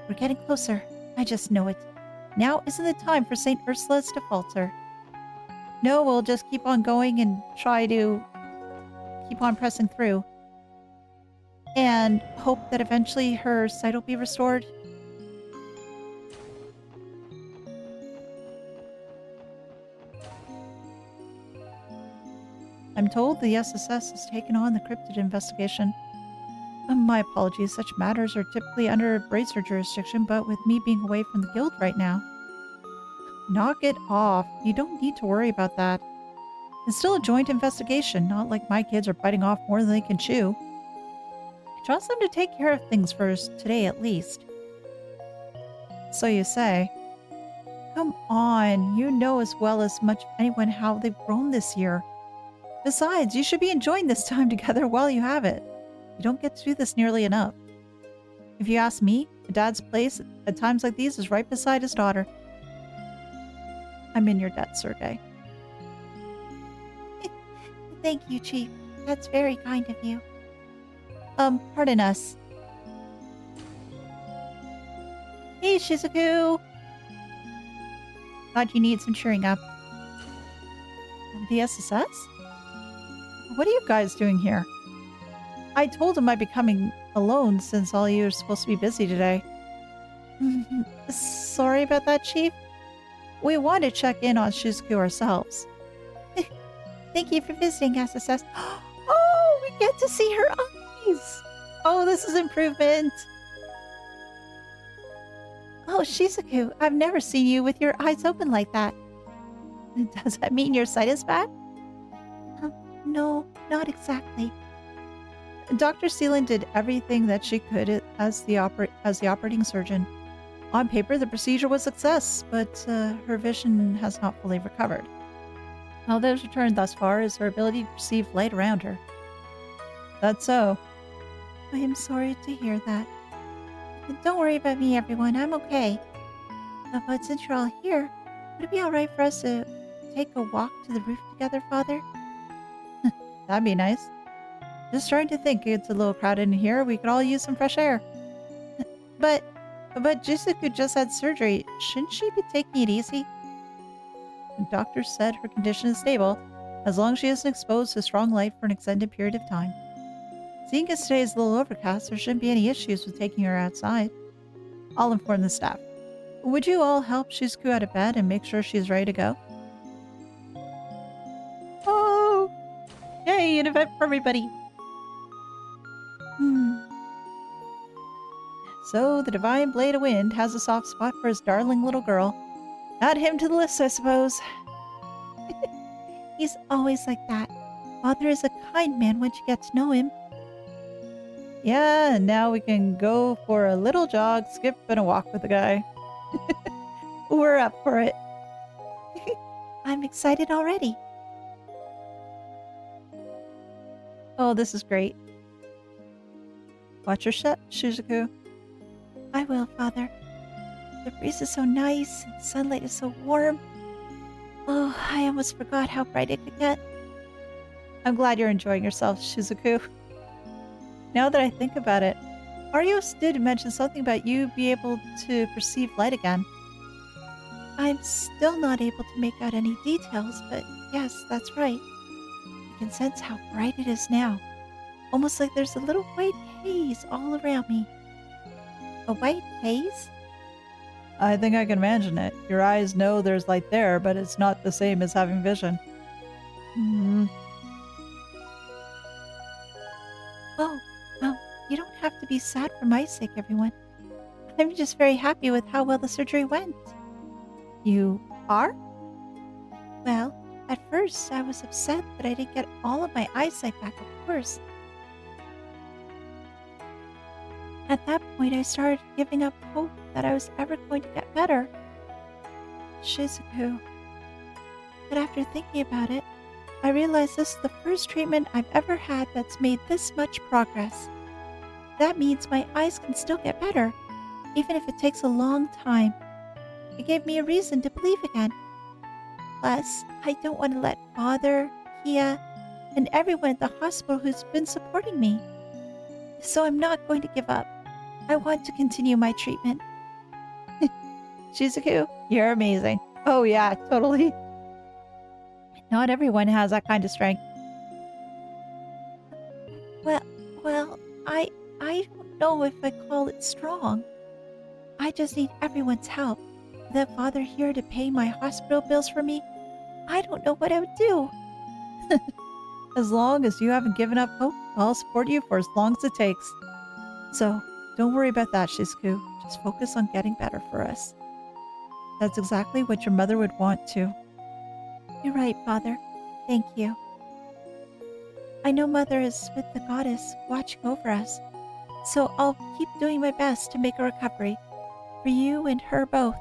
Speaker 1: We're getting closer. I just know it. Now isn't the time for St. Ursula's to falter. No, we'll just keep on going and try to keep on pressing through. And hope that eventually her sight will be restored. I'm told the SSS has taken on the cryptid investigation. My apologies, such matters are typically under Bracer jurisdiction, but with me being away from the guild right now. Knock it off. You don't need to worry about that. It's still a joint investigation, not like my kids are biting off more than they can chew. I trust them to take care of things first, today at least. So you say. Come on, you know as well as much as anyone how they've grown this year. Besides, you should be enjoying this time together while you have it. You don't get to do this nearly enough. If you ask me, a dad's place at times like these is right beside his daughter. I'm in your debt, Sergei. Thank you, Chief. That's very kind of you. Pardon us. Hey, Shizuku! Thought you need some cheering up. The SSS? What are you guys doing here? I told him I'd be coming alone since all you are supposed to be busy today. Sorry about that, Chief. We want to check in on Shizuku ourselves. Thank you for visiting, SSS. Oh, we get to see her eyes! Oh, this is improvement! Oh, Shizuku, I've never seen you with your eyes open like that. Does that mean your sight is back? No, not exactly. Dr. Sealand did everything that she could as the operating surgeon. On paper, the procedure was a success, but her vision has not fully recovered. All that has returned thus far is her ability to perceive light around her. That's so. I am sorry to hear that. Don't worry about me, everyone. I'm okay. But since you're all here, would it be alright for us to take a walk to the roof together, Father? That'd be nice. Just trying to think. It's a little crowded in here. We could all use some fresh air. But Shizuku just had surgery. Shouldn't she be taking it easy? The doctor said her condition is stable, as long as she isn't exposed to strong light for an extended period of time. Seeing as today is a little overcast, there shouldn't be any issues with taking her outside. I'll inform the staff. Would you all help Shizuku out of bed and make sure she's ready to go? Oh! Yay, an event for everybody! So, the Divine Blade of Wind has a soft spot for his darling little girl. Add him to the list, I suppose. He's always like that. Father is a kind man once you get to know him. Yeah, and now we can go for a little jog, skip, and a walk with the guy. We're up for it. I'm excited already. Oh, this is great. Watch your step, Shizuku. I will, Father. The breeze is so nice, and the sunlight is so warm. Oh, I almost forgot how bright it could get. I'm glad you're enjoying yourself, Shizuku. Now that I think about it, Arios did mention something about you be able to perceive light again. I'm still not able to make out any details, but yes, that's right. I can sense how bright it is now. Almost like there's a little white haze all around me. A white haze? I think I can imagine it. Your eyes know there's light there, but it's not the same as having vision. Oh, well, you don't have to be sad for my sake, everyone. I'm just very happy with how well the surgery went. You are? Well, at first I was upset that I didn't get all of my eyesight back, of course. At that point, I started giving up hope that I was ever going to get better. Shizuku. But after thinking about it, I realized this is the first treatment I've ever had that's made this much progress. That means my eyes can still get better, even if it takes a long time. It gave me a reason to believe again. Plus, I don't want to let Father, Kia, and everyone at the hospital who's been supporting me. So I'm not going to give up. I want to continue my treatment. Shizuku, you're amazing. Oh yeah, totally. Not everyone has that kind of strength. Well, I don't know if I call it strong. I just need everyone's help. Without Father here to pay my hospital bills for me, I don't know what I would do. As long as you haven't given up hope, I'll support you for as long as it takes. So, don't worry about that, Shizuku. Just focus on getting better for us. That's exactly what your mother would want too. You're right, Father. Thank you. I know Mother is with the goddess watching over us, so I'll keep doing my best to make a recovery. For you and her both.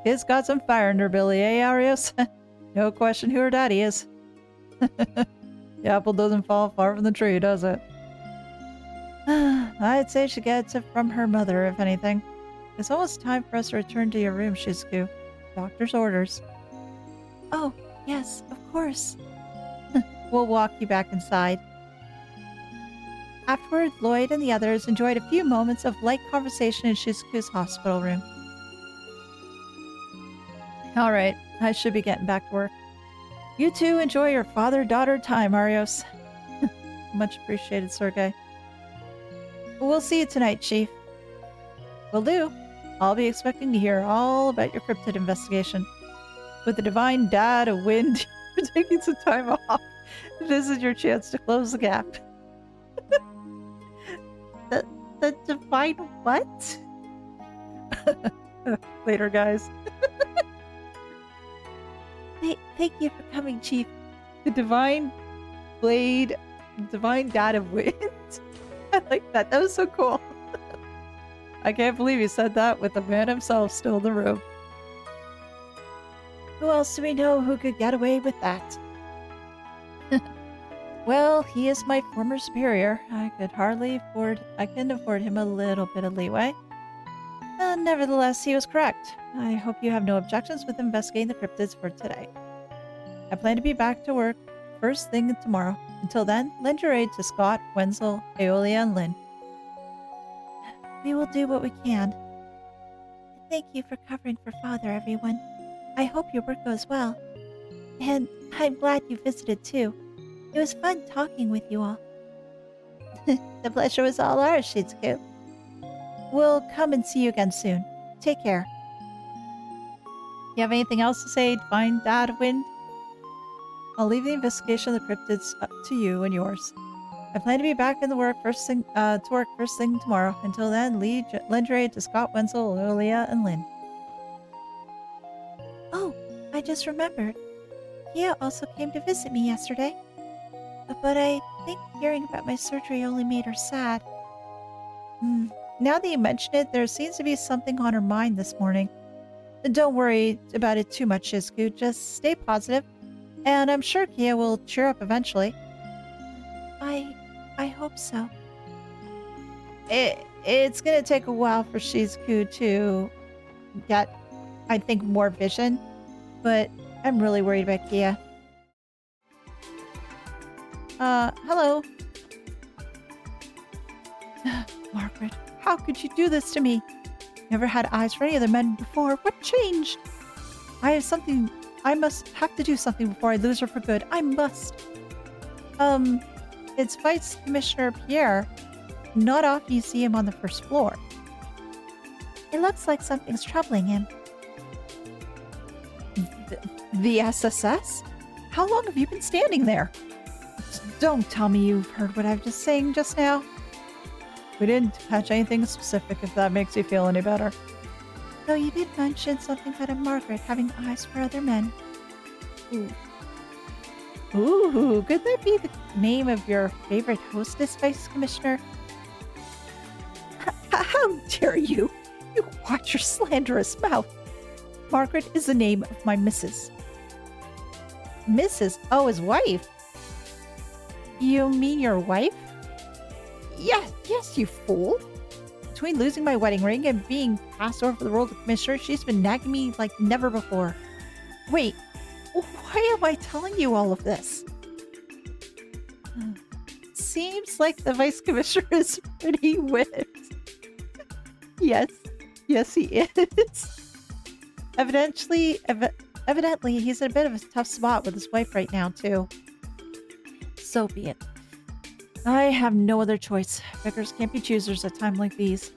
Speaker 1: Kid's got some fire in her belly, eh, Arios? No question who her daddy is. The apple doesn't fall far from the tree, does it? I'd say she gets it from her mother, if anything. It's almost time for us to return to your room, Shizuku. Doctor's orders. Oh, yes, of course. We'll walk you back inside. Afterward, Lloyd and the others enjoyed a few moments of light conversation in Shizuku's hospital room. Alright, I should be getting back to work. You two enjoy your father-daughter time, Arios. Much appreciated, Sergei. We'll see you tonight, Chief. Will do. I'll be expecting to hear all about your cryptid investigation. With the divine dad of wind, you're taking some time off. This is your chance to close the gap. The divine what? Later, guys. Thank you for coming, Chief. The divine blade, divine dad of wind. I like that. That was so cool. I can't believe you said that with the man himself still in the room. Who else do we know who could get away with that? Well, he is my former superior. I can afford him a little bit of leeway. Nevertheless, he was correct. I hope you have no objections with investigating the cryptids for today. I plan to be back to work first thing tomorrow. Until then, lend your aid to Scott, Wenzel, Aeolia, and Lynn. We will do what we can. Thank you for covering for Father, everyone. I hope your work goes well. And I'm glad you visited too. It was fun talking with you all. The pleasure was all ours, Shizuku. We'll come and see you again soon. Take care. You have anything else to say, Divine Dad of Wind? I'll leave the investigation of the cryptids up to you and yours. I plan to be back in the work first thing tomorrow. Until then, lend your aid to Scott, Wenzel, Aeolia, and Lynn. Oh, I just remembered. Kia also came to visit me yesterday. But I think hearing about my surgery only made her sad. Now that you mention it, there seems to be something on her mind this morning. Don't worry about it too much, Shizuku. Just stay positive, and I'm sure Kia will cheer up eventually. I hope so. It's gonna take a while for Shizuku to get, I think, more vision, but I'm really worried about Kia. Hello. Margaret, how could you do this to me? Never had eyes for any other men before. What changed? I must have to do something before I lose her for good. I must. It's Vice Commissioner Pierre. Not often you see him on the first floor. It looks like something's troubling him. The SSS? How long have you been standing there? Don't tell me you've heard what I was just saying just now. We didn't catch anything specific, if that makes you feel any better. Though you did mention something about a Margaret having eyes for other men. Ooh. Ooh, could that be the name of your favorite hostess, Vice Commissioner? How dare you? You watch your slanderous mouth. Margaret is the name of my Mrs. Mrs. Oh, his wife. You mean your wife? Yes, you fool. Between losing my wedding ring and being passed over for the role of commissioner, she's been nagging me like never before. Wait, why am I telling you all of this? Seems like the vice commissioner is pretty whipped. Yes, he is. Evidently, he's in a bit of a tough spot with his wife right now, too. So be it. I have no other choice. Beggars can't be choosers at times like these.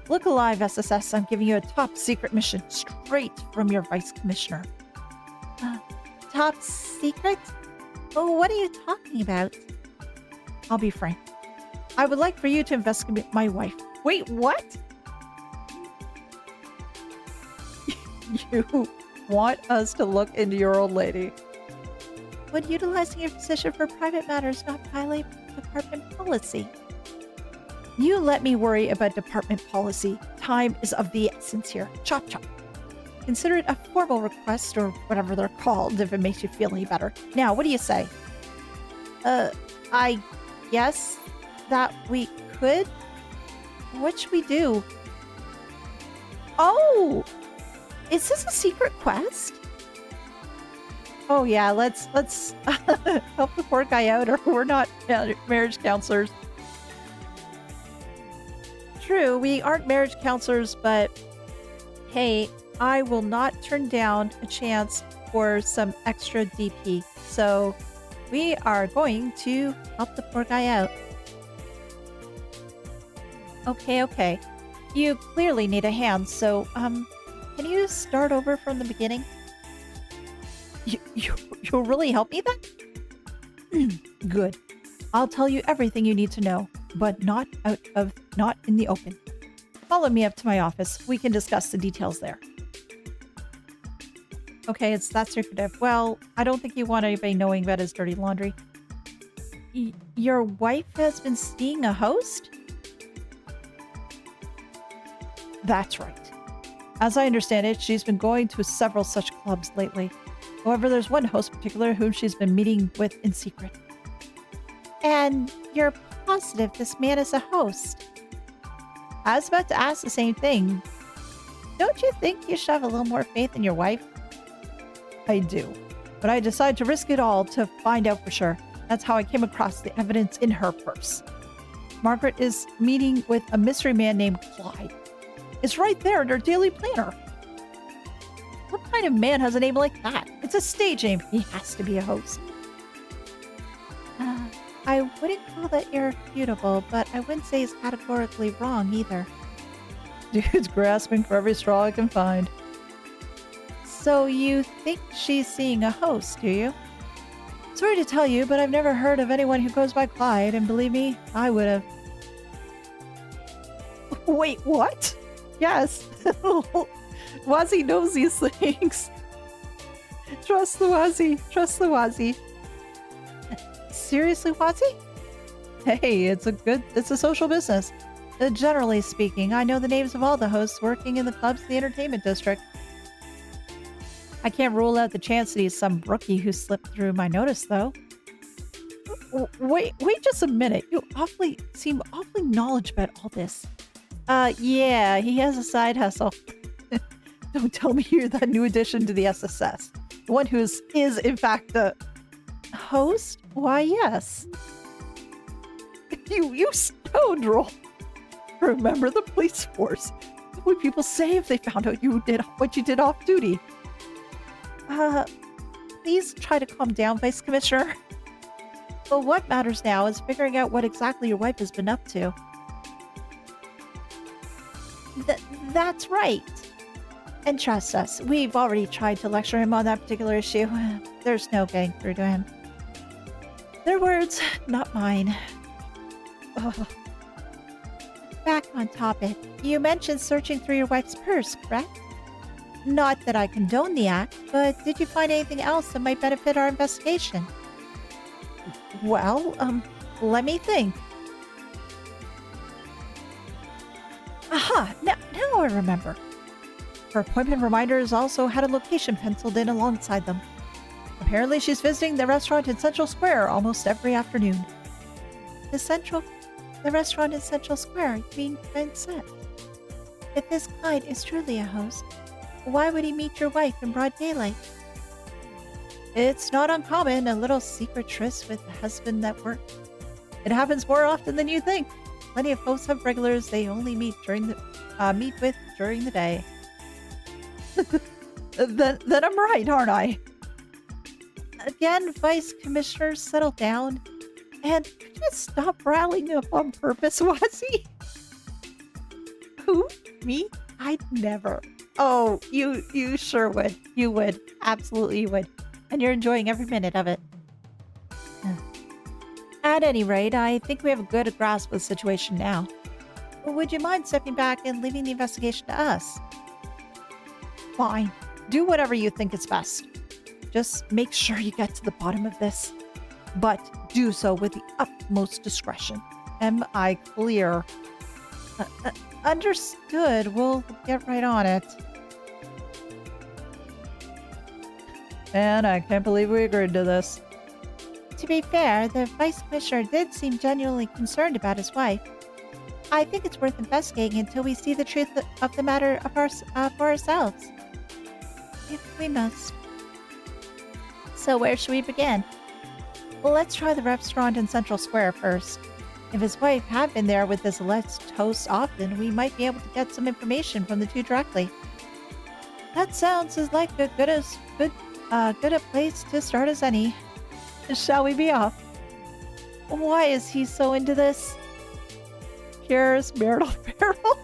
Speaker 1: Look alive, SSS. I'm giving you a top secret mission straight from your vice commissioner. Top secret? Oh, what are you talking about? I'll be frank. I would like for you to investigate my wife. Wait, what? You want us to look into your old lady? Would utilizing your position for private matters not violate department policy? You let me worry about department policy. Time is of the essence here. Chop chop. Consider it a formal request or whatever they're called if it makes you feel any better. Now, what do you say? I guess that we could? What should we do? Oh! Is this a secret quest? Oh yeah, let's help the poor guy out or we're not marriage counselors. True, we aren't marriage counselors, but hey, I will not turn down a chance for some extra DP. So we are going to help the poor guy out. Okay. You clearly need a hand, so can you start over from the beginning? You'll really help me then? Good. I'll tell you everything you need to know, but not in the open. Follow me up to my office. We can discuss the details there. Okay, it's that secretive. Well, I don't think you want anybody knowing about his dirty laundry. Your wife has been seeing a host? That's right. As I understand it, she's been going to several such clubs lately. However, there's one host in particular whom she's been meeting with in secret. And you're positive this man is a host? I was about to ask the same thing. Don't you think you should have a little more faith in your wife? I do, but I decided to risk it all to find out for sure. That's how I came across the evidence in her purse. Margaret is meeting with a mystery man named Clyde. It's right there in her daily planner. What kind of man has a name like that? It's a stage name. He has to be a host. I wouldn't call that irrefutable, but I wouldn't say he's categorically wrong either. Dude's grasping for every straw I can find. So you think she's seeing a host, do you? Sorry to tell you, but I've never heard of anyone who goes by Clyde, and believe me, I would have. Wait, what? Yes. Wazzy knows these things. Trust the Wazzy. Seriously, Wazzy? Hey, it's a social business. Generally speaking, I know the names of all the hosts working in the clubs in the entertainment district. I can't rule out the chance that he's some rookie who slipped through my notice, though. Wait just a minute. You seem awfully knowledgeable about all this. Yeah, he has a side hustle. Don't tell me you're that new addition to the SSS. The one who is in fact the host? Why, yes. You scoundrel. Remember the police force. What would people say if they found out you did what you did off duty? Please try to calm down, Vice Commissioner. But what matters now is figuring out what exactly your wife has been up to. That's right. And trust us, we've already tried to lecture him on that particular issue. There's no getting through to him. Their words, not mine. Ugh. Back on topic. You mentioned searching through your wife's purse, correct? Not that I condone the act, but did you find anything else that might benefit our investigation? Well, let me think. Aha! Now I remember. Her appointment reminders also had a location penciled in alongside them. Apparently she's visiting the restaurant in Central Square almost every afternoon. The restaurant in Central Square, you mean Vincent? If this Clyde is truly a host, why would he meet your wife in broad daylight? It's not uncommon, a little secret tryst with the husband at work. It happens more often than you think. Plenty of hosts have regulars they only meet with during the day. then I'm right, aren't I? Again, Vice Commissioner, settle down. And could you stop rallying up on purpose, Wazzy? Who? Me? I'd never. Oh, you sure would. You would. Absolutely you would. And you're enjoying every minute of it. At any rate, I think we have a good grasp of the situation now. Would you mind stepping back and leaving the investigation to us? Fine. Do whatever you think is best. Just make sure you get to the bottom of this. But do so with the utmost discretion. Am I clear? Understood. We'll get right on it. And I can't believe we agreed to this. To be fair, the Vice Commissioner did seem genuinely concerned about his wife. I think it's worth investigating until we see the truth of the matter for ourselves. If we must. So where should we begin? Well, let's try the restaurant in Central Square first. If his wife had been there with his alleged host often, we might be able to get some information from the two directly. That sounds as like a good a place to start as any. Shall we be off? Why is he so into this? Pierre's marital peril.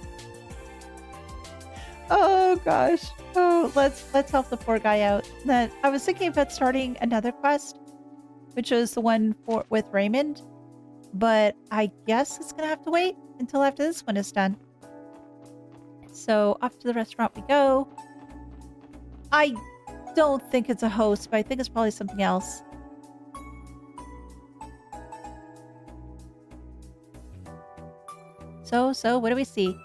Speaker 1: Oh gosh. Oh, let's help the poor guy out. Then I was thinking about starting another quest, which is the one with Raymond, but I guess it's gonna have to wait until after this one is done. So off to the restaurant we go. I don't think it's a host, but I think it's probably something else. So what do we see?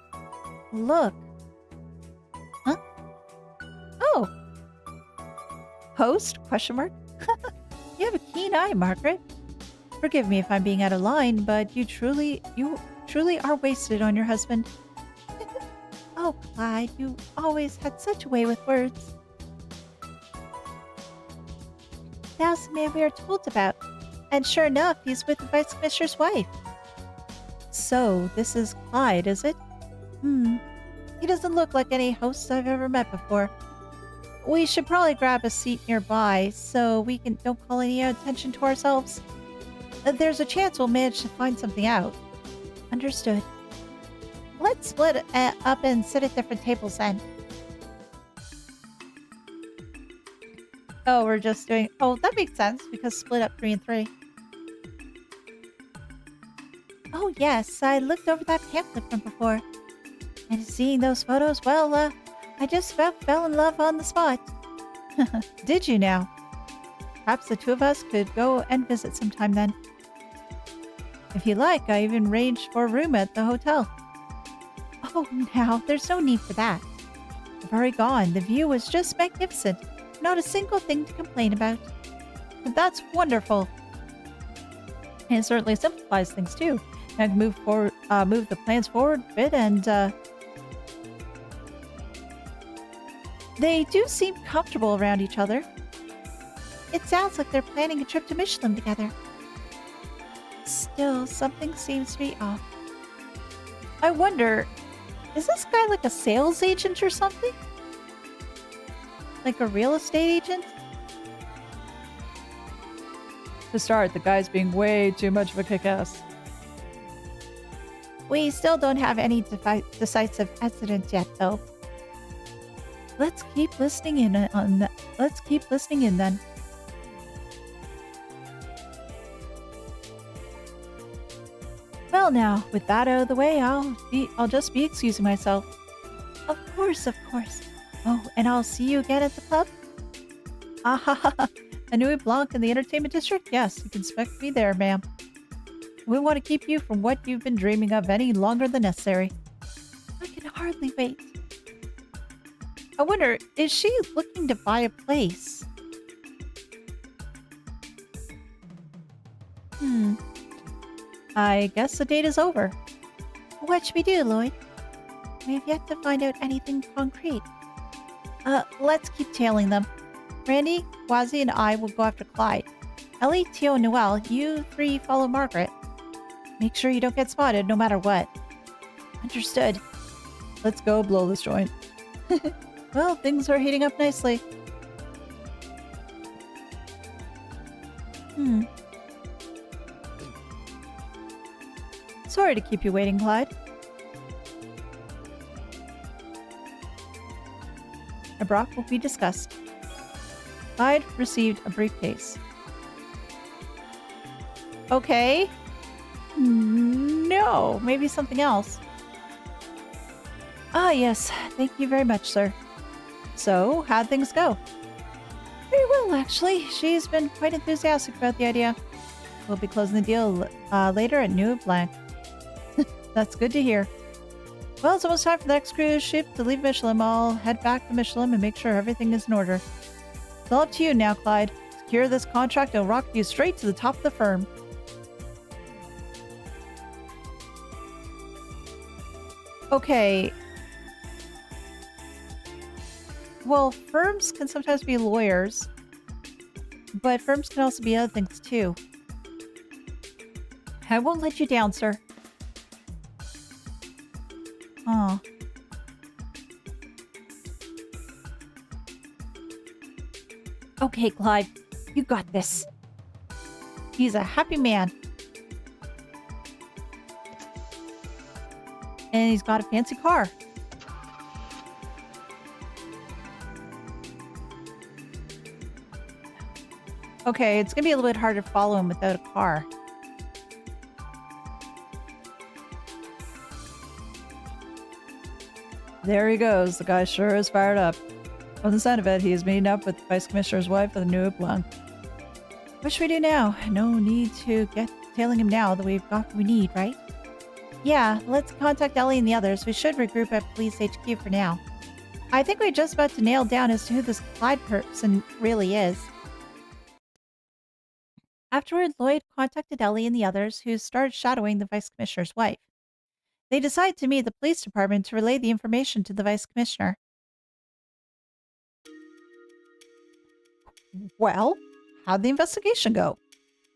Speaker 1: Look. Huh? Oh. Host? Question mark? You have a keen eye, Margaret. Forgive me if I'm being out of line, but you truly are wasted on your husband. Oh, Clyde, you always had such a way with words. That's the man we are told about. And sure enough, he's with the Vice Commissioner's wife. So, this is Clyde, is it? He doesn't look like any hosts I've ever met before. We should probably grab a seat nearby so we don't call any attention to ourselves. There's a chance we'll manage to find something out. Understood. Let's split up and sit at different tables then. Oh, we're just doing... Oh, that makes sense because split up 3 and 3. Oh yes, I looked over that pamphlet from before. And seeing those photos, well, I just about fell in love on the spot. Did you now? Perhaps the two of us could go and visit sometime then. If you like, I even arranged for a room at the hotel. Oh, now, there's no need for that. I've already gone. The view was just magnificent. Not a single thing to complain about. But that's wonderful. And it certainly simplifies things too. I can move the plans forward a bit, and they do seem comfortable around each other. It sounds like they're planning a trip to Michelin together. Still, something seems to be off. I wonder, is this guy like a sales agent or something? Like a real estate agent? To start, the guy's being way too much of a kick-ass. We still don't have any decisive evidence yet, though. Let's keep listening in on that. Let's keep listening in then. Well, now with that out of the way, I'll just be excusing myself. Of course, of course. Oh, and I'll see you again at the club? Ah ha ha ha. A Nuit Blanc in the entertainment district? Yes, you can expect me there, ma'am. We want to keep you from what you've been dreaming of any longer than necessary. I can hardly wait. I wonder, is she looking to buy a place? I guess the date is over. What should we do, Lloyd? We've yet to find out anything concrete. Let's keep tailing them. Randy, Wazzy, and I will go after Clyde. Ellie, Tio, and Noelle, you three follow Margaret. Make sure you don't get spotted no matter what. Understood. Let's go blow this joint. Well, things are heating up nicely. Sorry to keep you waiting, Clyde. A Brock will be discussed. Clyde received a briefcase. Okay. No, maybe something else. Ah, yes. Thank you very much, sir. So, how'd things go? Very well, actually. She's been quite enthusiastic about the idea. We'll be closing the deal later at Nuit Blanc. That's good to hear. Well, it's almost time for the next cruise ship to leave Michelin. I'll head back to Michelin and make sure everything is in order. It's all up to you now, Clyde. Secure this contract and I'll rock you straight to the top of the firm. Okay. Well, firms can sometimes be lawyers, but firms can also be other things too. I won't let you down, sir. Oh. Okay, Clyde. You got this. He's a happy man. And he's got a fancy car. Okay, it's gonna be a little bit hard to follow him without a car. There he goes. The guy sure is fired up. From the sound of it, he is meeting up with the Vice Commissioner's wife of the Nuit Blanc. What should we do now? No need to get tailing him now that we've got what we need, right? Yeah, let's contact Ellie and the others. We should regroup at Police HQ for now. I think we're just about to nail down as to who this Clyde person really is. Afterward, Lloyd contacted Ellie and the others, who started shadowing the Vice Commissioner's wife. They decided to meet the police department to relay the information to the Vice Commissioner. Well, how'd the investigation go?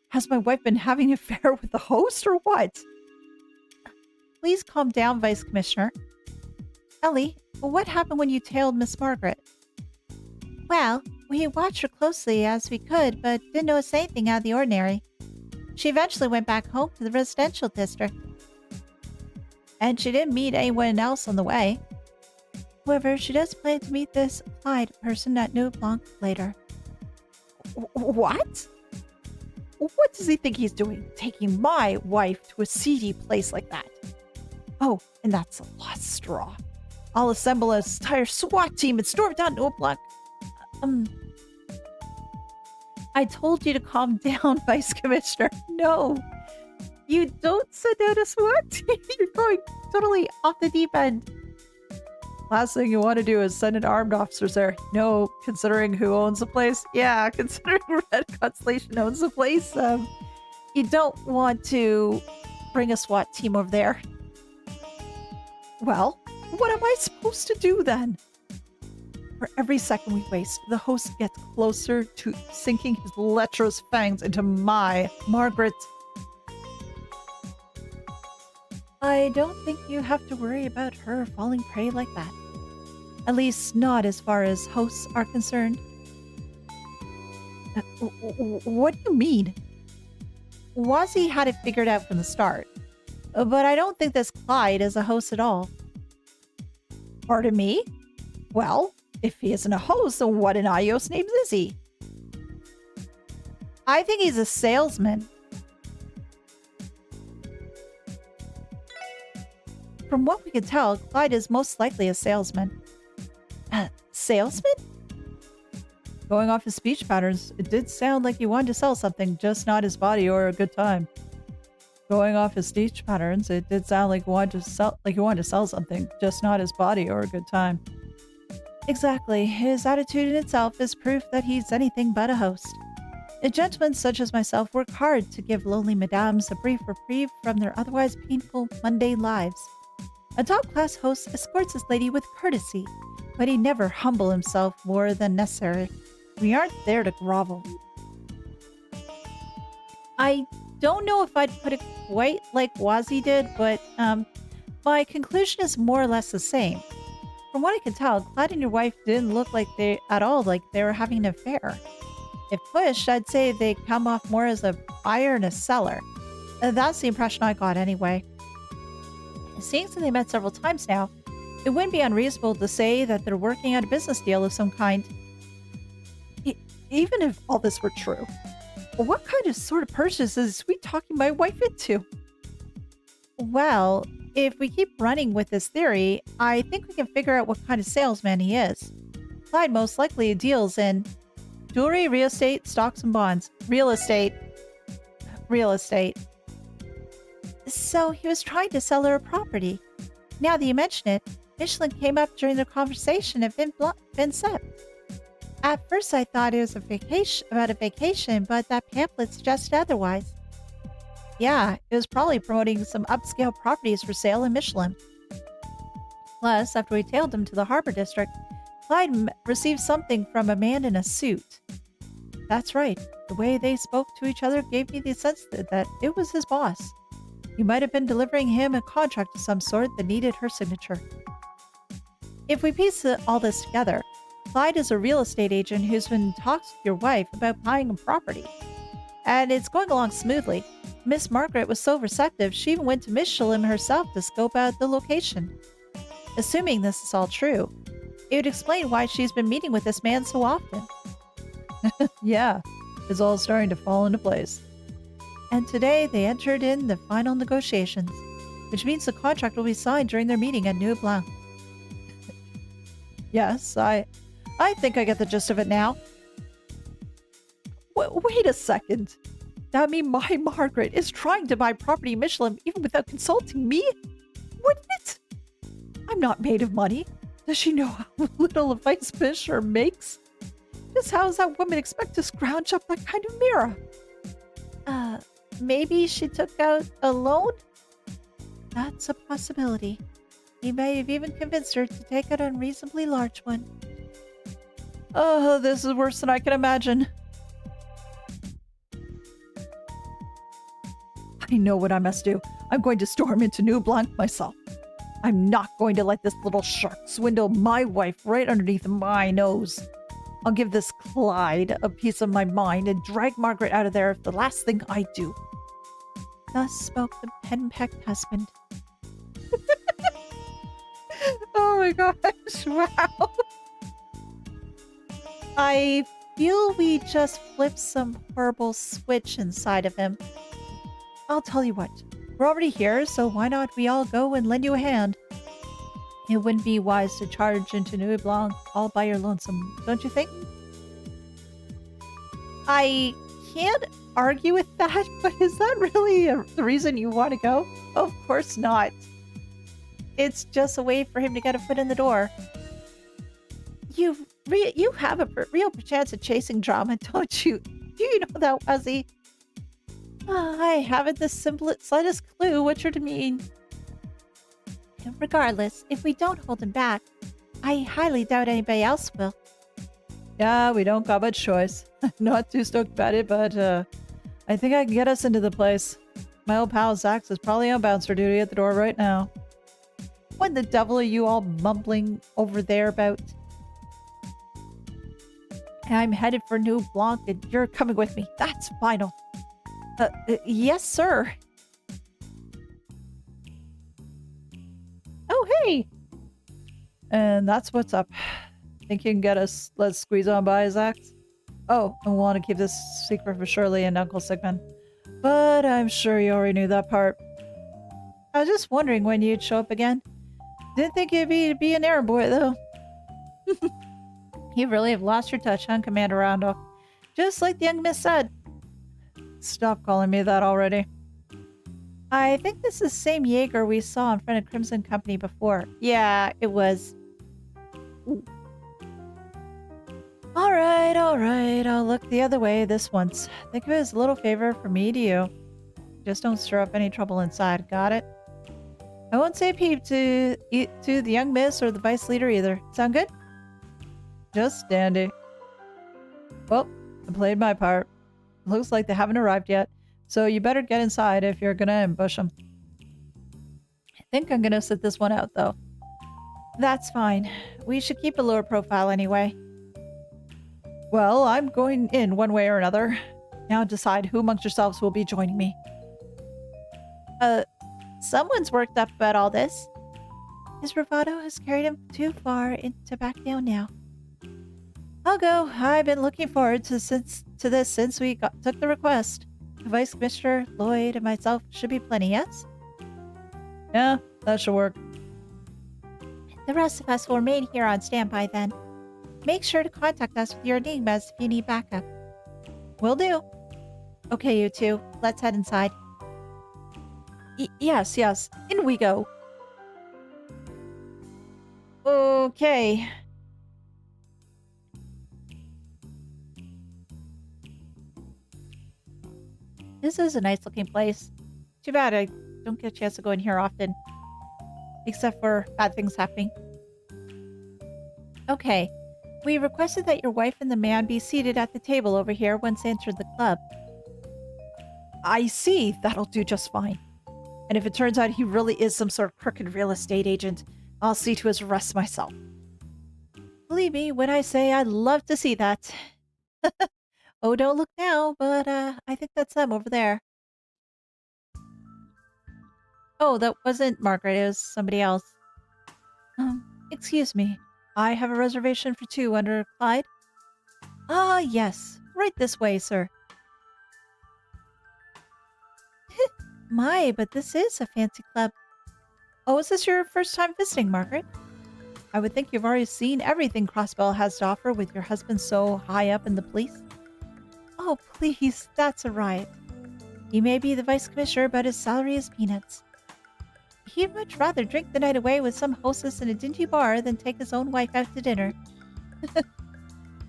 Speaker 1: Has my wife been having an affair with the host or what? Please calm down, Vice Commissioner. Ellie, what happened when you tailed Miss Margaret? Well, we watched her closely as we could, but didn't notice anything out of the ordinary. She eventually went back home to the residential district. And she didn't meet anyone else on the way. However, she does plan to meet this Clyde person at Nuit Blanc later. What? What does he think he's doing, taking my wife to a seedy place like that? Oh, and that's the last straw. I'll assemble an entire SWAT team and storm down Nuit Blanc. I told you to calm down, Vice Commissioner. No, you don't send out a SWAT team. You're going totally off the deep end. Last thing you want to do is send an armed officers there. No, considering who owns the place. Yeah, considering Red Constellation owns the place. You don't want to bring a SWAT team over there. Well, what am I supposed to do then? For every second we waste, the host gets closer to sinking his lecherous fangs into my Margaret. I don't think you have to worry about her falling prey like that. At least not as far as hosts are concerned. What do you mean? Wazzy had it figured out from the start, but I don't think this Clyde is a host at all. Pardon me? Well, if he isn't a host, then what in Ios names is he? I think he's a salesman. From what we can tell, Clyde is most likely a salesman. Salesman? Going off his speech patterns, it did sound like he wanted to sell something, just not his body or a good time. Going off his speech patterns, it did sound like he wanted to sell something, just not his body or a good time. Exactly. His attitude in itself is proof that he's anything but a host. A gentleman such as myself work hard to give lonely madames a brief reprieve from their otherwise painful, mundane lives. A top-class host escorts his lady with courtesy, but he never humble himself more than necessary. We aren't there to grovel. I don't know if I'd put it quite like Wazi did, but my conclusion is more or less the same. From what I can tell, Clyde and your wife didn't look like they were having an affair. If pushed, I'd say they come off more as a buyer and a seller. That's the impression I got anyway. Seeing as they met several times now, it wouldn't be unreasonable to say that they're working out a business deal of some kind. Even if all this were true, what kind of sort of purchase is we talking my wife into? Well, if we keep running with this theory, I think we can figure out what kind of salesman he is. Clyde most likely deals in jewelry, real estate, stocks and bonds. Real estate. So he was trying to sell her a property. Now that you mention it, Michelin came up during the conversation at Vincent. At first I thought it was about a vacation, but that pamphlet suggested otherwise. Yeah, it was probably promoting some upscale properties for sale in Michelin. Plus, after we tailed him to the Harbor District, Clyde received something from a man in a suit. That's right. The way they spoke to each other gave me the sense that it was his boss. He might have been delivering him a contract of some sort that needed her signature. If we piece all this together, Clyde is a real estate agent who's been in talks with your wife about buying a property. And it's going along smoothly. Miss Margaret was so receptive, she even went to Michelin herself to scope out the location. Assuming this is all true, it would explain why she's been meeting with this man so often. Yeah, it's all starting to fall into place. And today they entered in the final negotiations, which means the contract will be signed during their meeting at New Blanc. Yes, I think I get the gist of it now. Wait a second. That means my Margaret is trying to buy property in Michelin even without consulting me? Wouldn't it? I'm not made of money. Does she know how little advice Fisher makes? Just how does that woman expect to scrounge up that kind of mirror? Maybe she took out a loan? That's a possibility. He may have even convinced her to take out an unreasonably large one. Oh, this is worse than I can imagine. I know what I must do. I'm going to storm into New Blanc myself. I'm not going to let this little shark swindle my wife right underneath my nose. I'll give this Clyde a piece of my mind and drag Margaret out of there if the last thing I do. Thus spoke the henpecked husband. Oh my gosh, wow. I feel we just flipped some horrible switch inside of him. I'll tell you what, we're already here, so why not we all go and lend you a hand? It wouldn't be wise to charge into New Blanc all by your lonesome, don't you think? I can't argue with that, but is that really the reason you want to go? Of course not. It's just a way for him to get a foot in the door. You have a real chance of chasing drama, don't you? Do you know that, Wazzy? I haven't the slightest clue what you're to mean. Regardless, if we don't hold him back, I highly doubt anybody else will. Yeah, we don't got much choice. I'm not too stoked about it, but I think I can get us into the place. My old pal Zax is probably on bouncer duty at the door right now. What the devil are you all mumbling over there about? I'm headed for New Blanc and you're coming with me. That's final. Yes, sir. Oh, hey! And that's what's up. Think you can get us, let's squeeze on by, Zax? Oh, and we want to keep this secret for Shirley and Uncle Sigmund. But I'm sure you already knew that part. I was just wondering when you'd show up again. Didn't think you'd be an errand boy, though. You really have lost your touch, huh, Commander Roundoff? Just like the young miss said. Stop calling me that already. I think this is the same Jaeger we saw in front of Crimson Company before. Yeah, it was. Alright, I'll look the other way this once. Think of it as a little favor from me to you. Just don't stir up any trouble inside, got it? I won't say a peep to the young miss or the vice leader either. Sound good? Just dandy. Well, I played my part. Looks like they haven't arrived yet, so you better get inside if you're gonna ambush them. I think I'm gonna sit this one out, though. That's fine. We should keep a lower profile anyway. Well, I'm going in one way or another. Now decide who amongst yourselves will be joining me. Someone's worked up about all this. His bravado has carried him too far to back down now. I'll go. I've been looking forward to this since we took the request. The Vice Commissioner, Lloyd, and myself should be plenty, yes? Yeah, that should work. The rest of us will remain here on standby then. Make sure to contact us with your enigmas if you need backup. Will do. Okay, you two. Let's head inside. Yes. In we go. Okay. This is a nice looking place. Too bad I don't get a chance to go in here often. Except for bad things happening. Okay. We requested that your wife and the man be seated at the table over here once they entered the club. I see. That'll do just fine. And if it turns out he really is some sort of crooked real estate agent, I'll see to his arrest myself. Believe me when I say I'd love to see that. Oh, don't look now, but I think that's them over there. Oh, that wasn't Margaret, it was somebody else. Excuse me. I have a reservation for 2 under Clyde. Ah, yes. Right this way, sir. My, but this is a fancy club. Oh, is this your first time visiting, Margaret? I would think you've already seen everything Crossbell has to offer with your husband so high up in the police. Oh, please, that's a riot. He may be the vice commissioner, but his salary is peanuts. He'd much rather drink the night away with some hostess in a dingy bar than take his own wife out to dinner.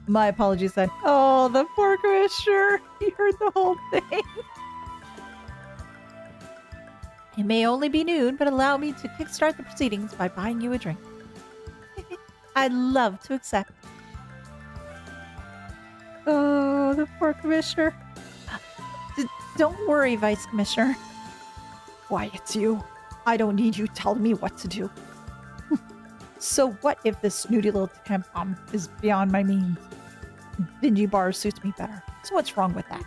Speaker 1: My apologies then. Oh, the poor commissioner. He heard the whole thing. It may only be noon, but allow me to kickstart the proceedings by buying you a drink. I'd love to accept. Oh, the poor commissioner. Don't worry, Vice Commissioner. Why, it's you. I don't need you telling me what to do. So what if this snooty little tampon is beyond my means? Dingy bar suits me better. So what's wrong with that?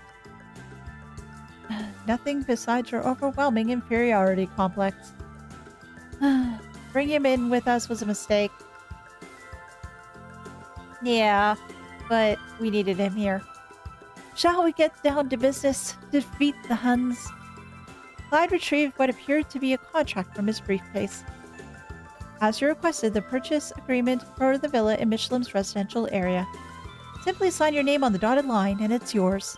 Speaker 1: Nothing besides your overwhelming inferiority complex. Bringing him in with us was a mistake. Yeah, but we needed him here. Shall we get down to business? Defeat the Huns? Clyde retrieved what appeared to be a contract from his briefcase. As you requested, the purchase agreement for the villa in Michelin's residential area. Simply sign your name on the dotted line and it's yours.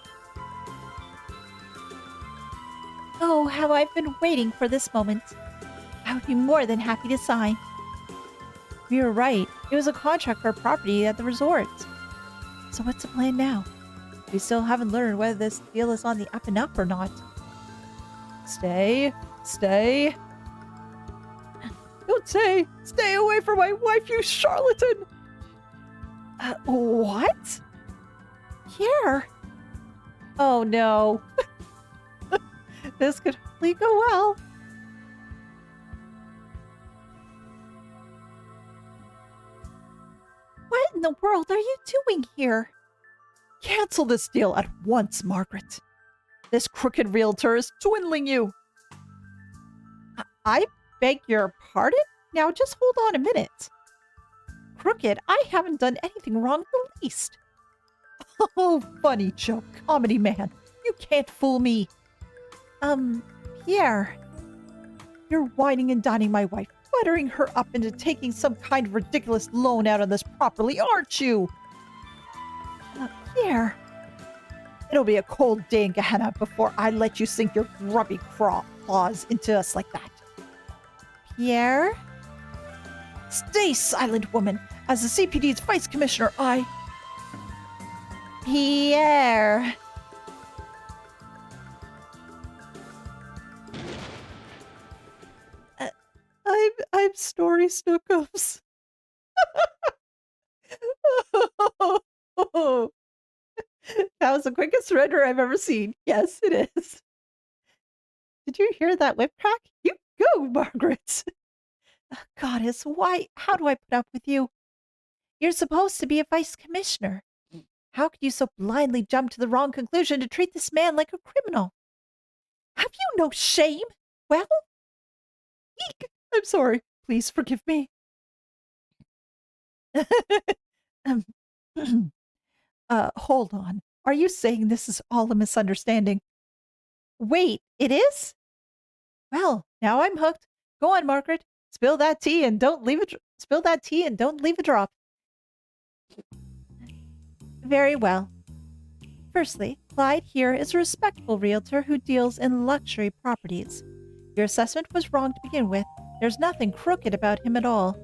Speaker 1: Oh, how I've been waiting for this moment. I would be more than happy to sign. You were right. It was a contract for a property at the resort. So what's the plan now? We still haven't learned whether this deal is on the up and up or not. Stay. Don't say, stay away from my wife, you charlatan! What? Pierre? Oh no. This could hopefully go well. What in the world are you doing here? Cancel this deal at once, Margaret. This crooked realtor is swindling you. I beg your pardon? Now just hold on a minute. Crooked, I haven't done anything wrong in the least. Oh, funny joke, comedy man. You can't fool me. Pierre. You're whining and dining my wife. What bettering her up into taking some kind of ridiculous loan out on this property, aren't you? Pierre, it'll be a cold day in Gehenna before I let you sink your grubby claws into us like that. Pierre? Stay silent, woman. As the CPD's vice commissioner, Pierre. I'm Story Snookums. That was the quickest surrender I've ever seen. Yes, it is. Did you hear that whip crack? You go, Margaret. Goddess, why? How do I put up with you? You're supposed to be a vice commissioner. How could you so blindly jump to the wrong conclusion to treat this man like a criminal? Have you no shame? Well, eek. I'm sorry. Please forgive me. Hold on. Are you saying this is all a misunderstanding? Wait, it is? Well, now I'm hooked. Go on, Margaret. Spill that tea and don't leave a drop. Very well. Firstly, Clyde here is a respectable realtor who deals in luxury properties. Your assessment was wrong to begin with. There's nothing crooked about him at all.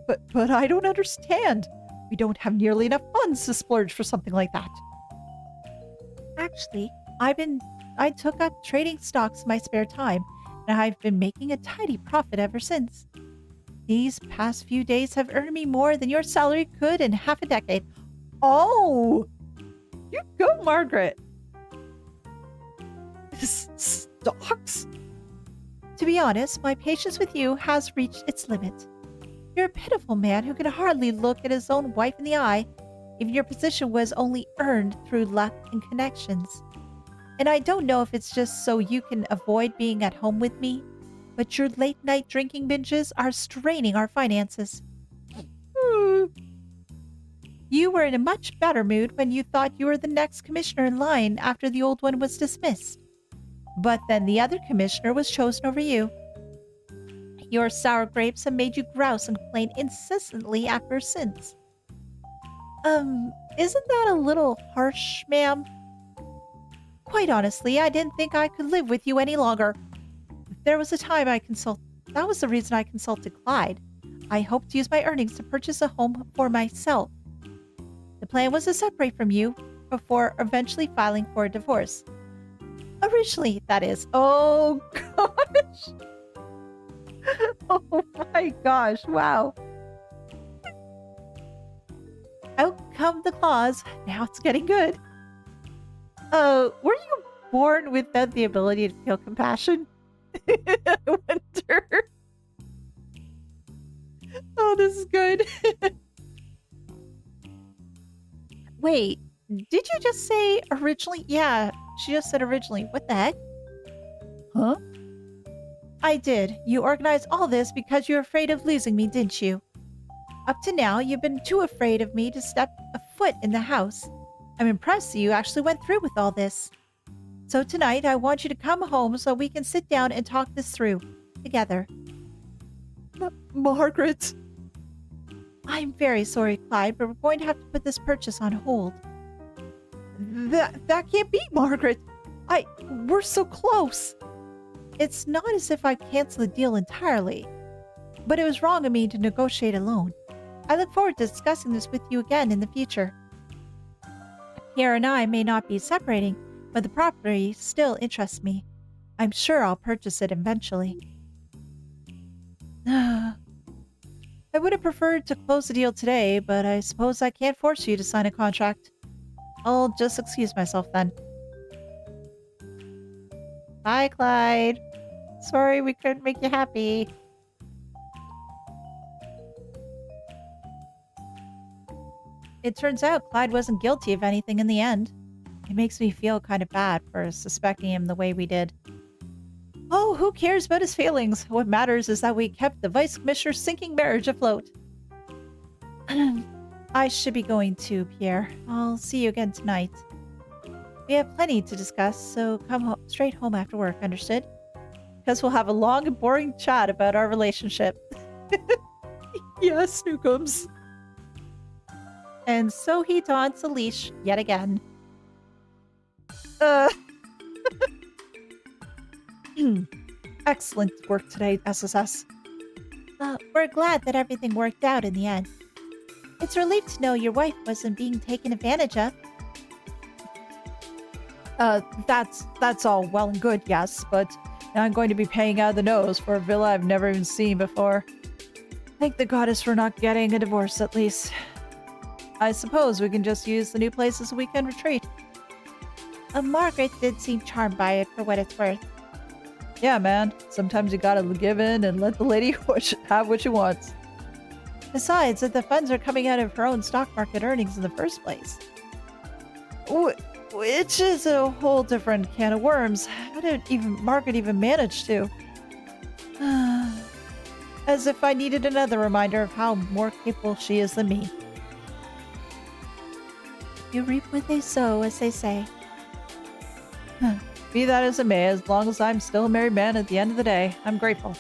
Speaker 1: But I don't understand. We don't have nearly enough funds to splurge for something like that. Actually, I took up trading stocks in my spare time, and I've been making a tidy profit ever since. These past few days have earned me more than your salary could in half a decade. Oh! You go, Margaret! Stocks? To be honest, my patience with you has reached its limit. You're a pitiful man who can hardly look at his own wife in the eye. Even your position was only earned through luck and connections. And I don't know if it's just so you can avoid being at home with me, but your late-night drinking binges are straining our finances. You were in a much better mood when you thought you were the next commissioner in line after the old one was dismissed. But then the other commissioner was chosen over you. Your sour grapes have made you grouse and complain incessantly ever since. Isn't that a little harsh, ma'am? Quite honestly, I didn't think I could live with you any longer. There was a time that was the reason I consulted Clyde. I hoped to use my earnings to purchase a home for myself. The plan was to separate from you before eventually filing for a divorce. Originally, that is. Oh, gosh. Oh my gosh, wow. Out come the claws. Now it's getting good. Were you born without the ability to feel compassion? I wonder. Oh, this is good. Wait, did you just say originally? Yeah, she just said originally. What the heck? Huh? I did. You organized all this because you're afraid of losing me, didn't you? Up to now, you've been too afraid of me to step a foot in the house. I'm impressed that you actually went through with all this. So tonight, I want you to come home so we can sit down and talk this through. Together. Margaret. I'm very sorry, Clyde, but we're going to have to put this purchase on hold. That can't be, Margaret. We're so close. It's not as if I canceled the deal entirely, but it was wrong of me to negotiate alone. I look forward to discussing this with you again in the future. Pierre and I may not be separating, but the property still interests me. I'm sure I'll purchase it eventually. I would have preferred to close the deal today, but I suppose I can't force you to sign a contract. I'll just excuse myself then. Bye, Clyde. Sorry we couldn't make you happy. It turns out Clyde wasn't guilty of anything in the end. It makes me feel kind of bad for suspecting him the way we did. Oh, who cares about his feelings? What matters is that we kept the Vice Commissioner's sinking marriage afloat. I should be going too, Pierre. I'll see you again tonight. We have plenty to discuss, so come straight home after work, understood? because we'll have a long and boring chat about our relationship. Yes, Snookums. And so he taunts Leash yet again. Excellent work today, SSS. We're glad that everything worked out in the end. It's a relief to know your wife wasn't being taken advantage of. That's all well and good, yes, but now I'm going to be paying out of the nose for a villa I've never even seen before. Thank the goddess for not getting a divorce, at least. I suppose we can just use the new place as a weekend retreat. Margaret did seem charmed by it, for what it's worth. Yeah, man. Sometimes you gotta give in and let the lady have what she wants. Besides, if the funds are coming out of her own stock market earnings in the first place. Which is a whole different can of worms. How did Margaret even manage to? As if I needed another reminder of how more capable she is than me. You reap what they sow, as they say. Be that as it may, as long as I'm still a married man at the end of the day, I'm grateful.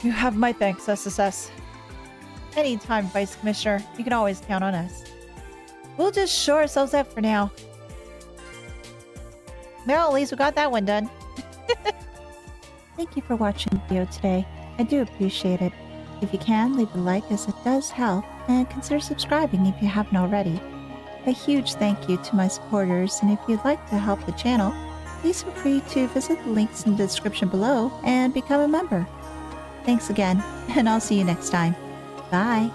Speaker 1: You have my thanks, SSS. Anytime, Vice Commissioner. You can always count on us. We'll just show ourselves out for now. Well, at least we got that one done. Thank you for watching the video today. I do appreciate it. If you can, leave a like as it does help, and consider subscribing if you haven't already. A huge thank you to my supporters, and if you'd like to help the channel, please feel free to visit the links in the description below and become a member. Thanks again, and I'll see you next time. Bye!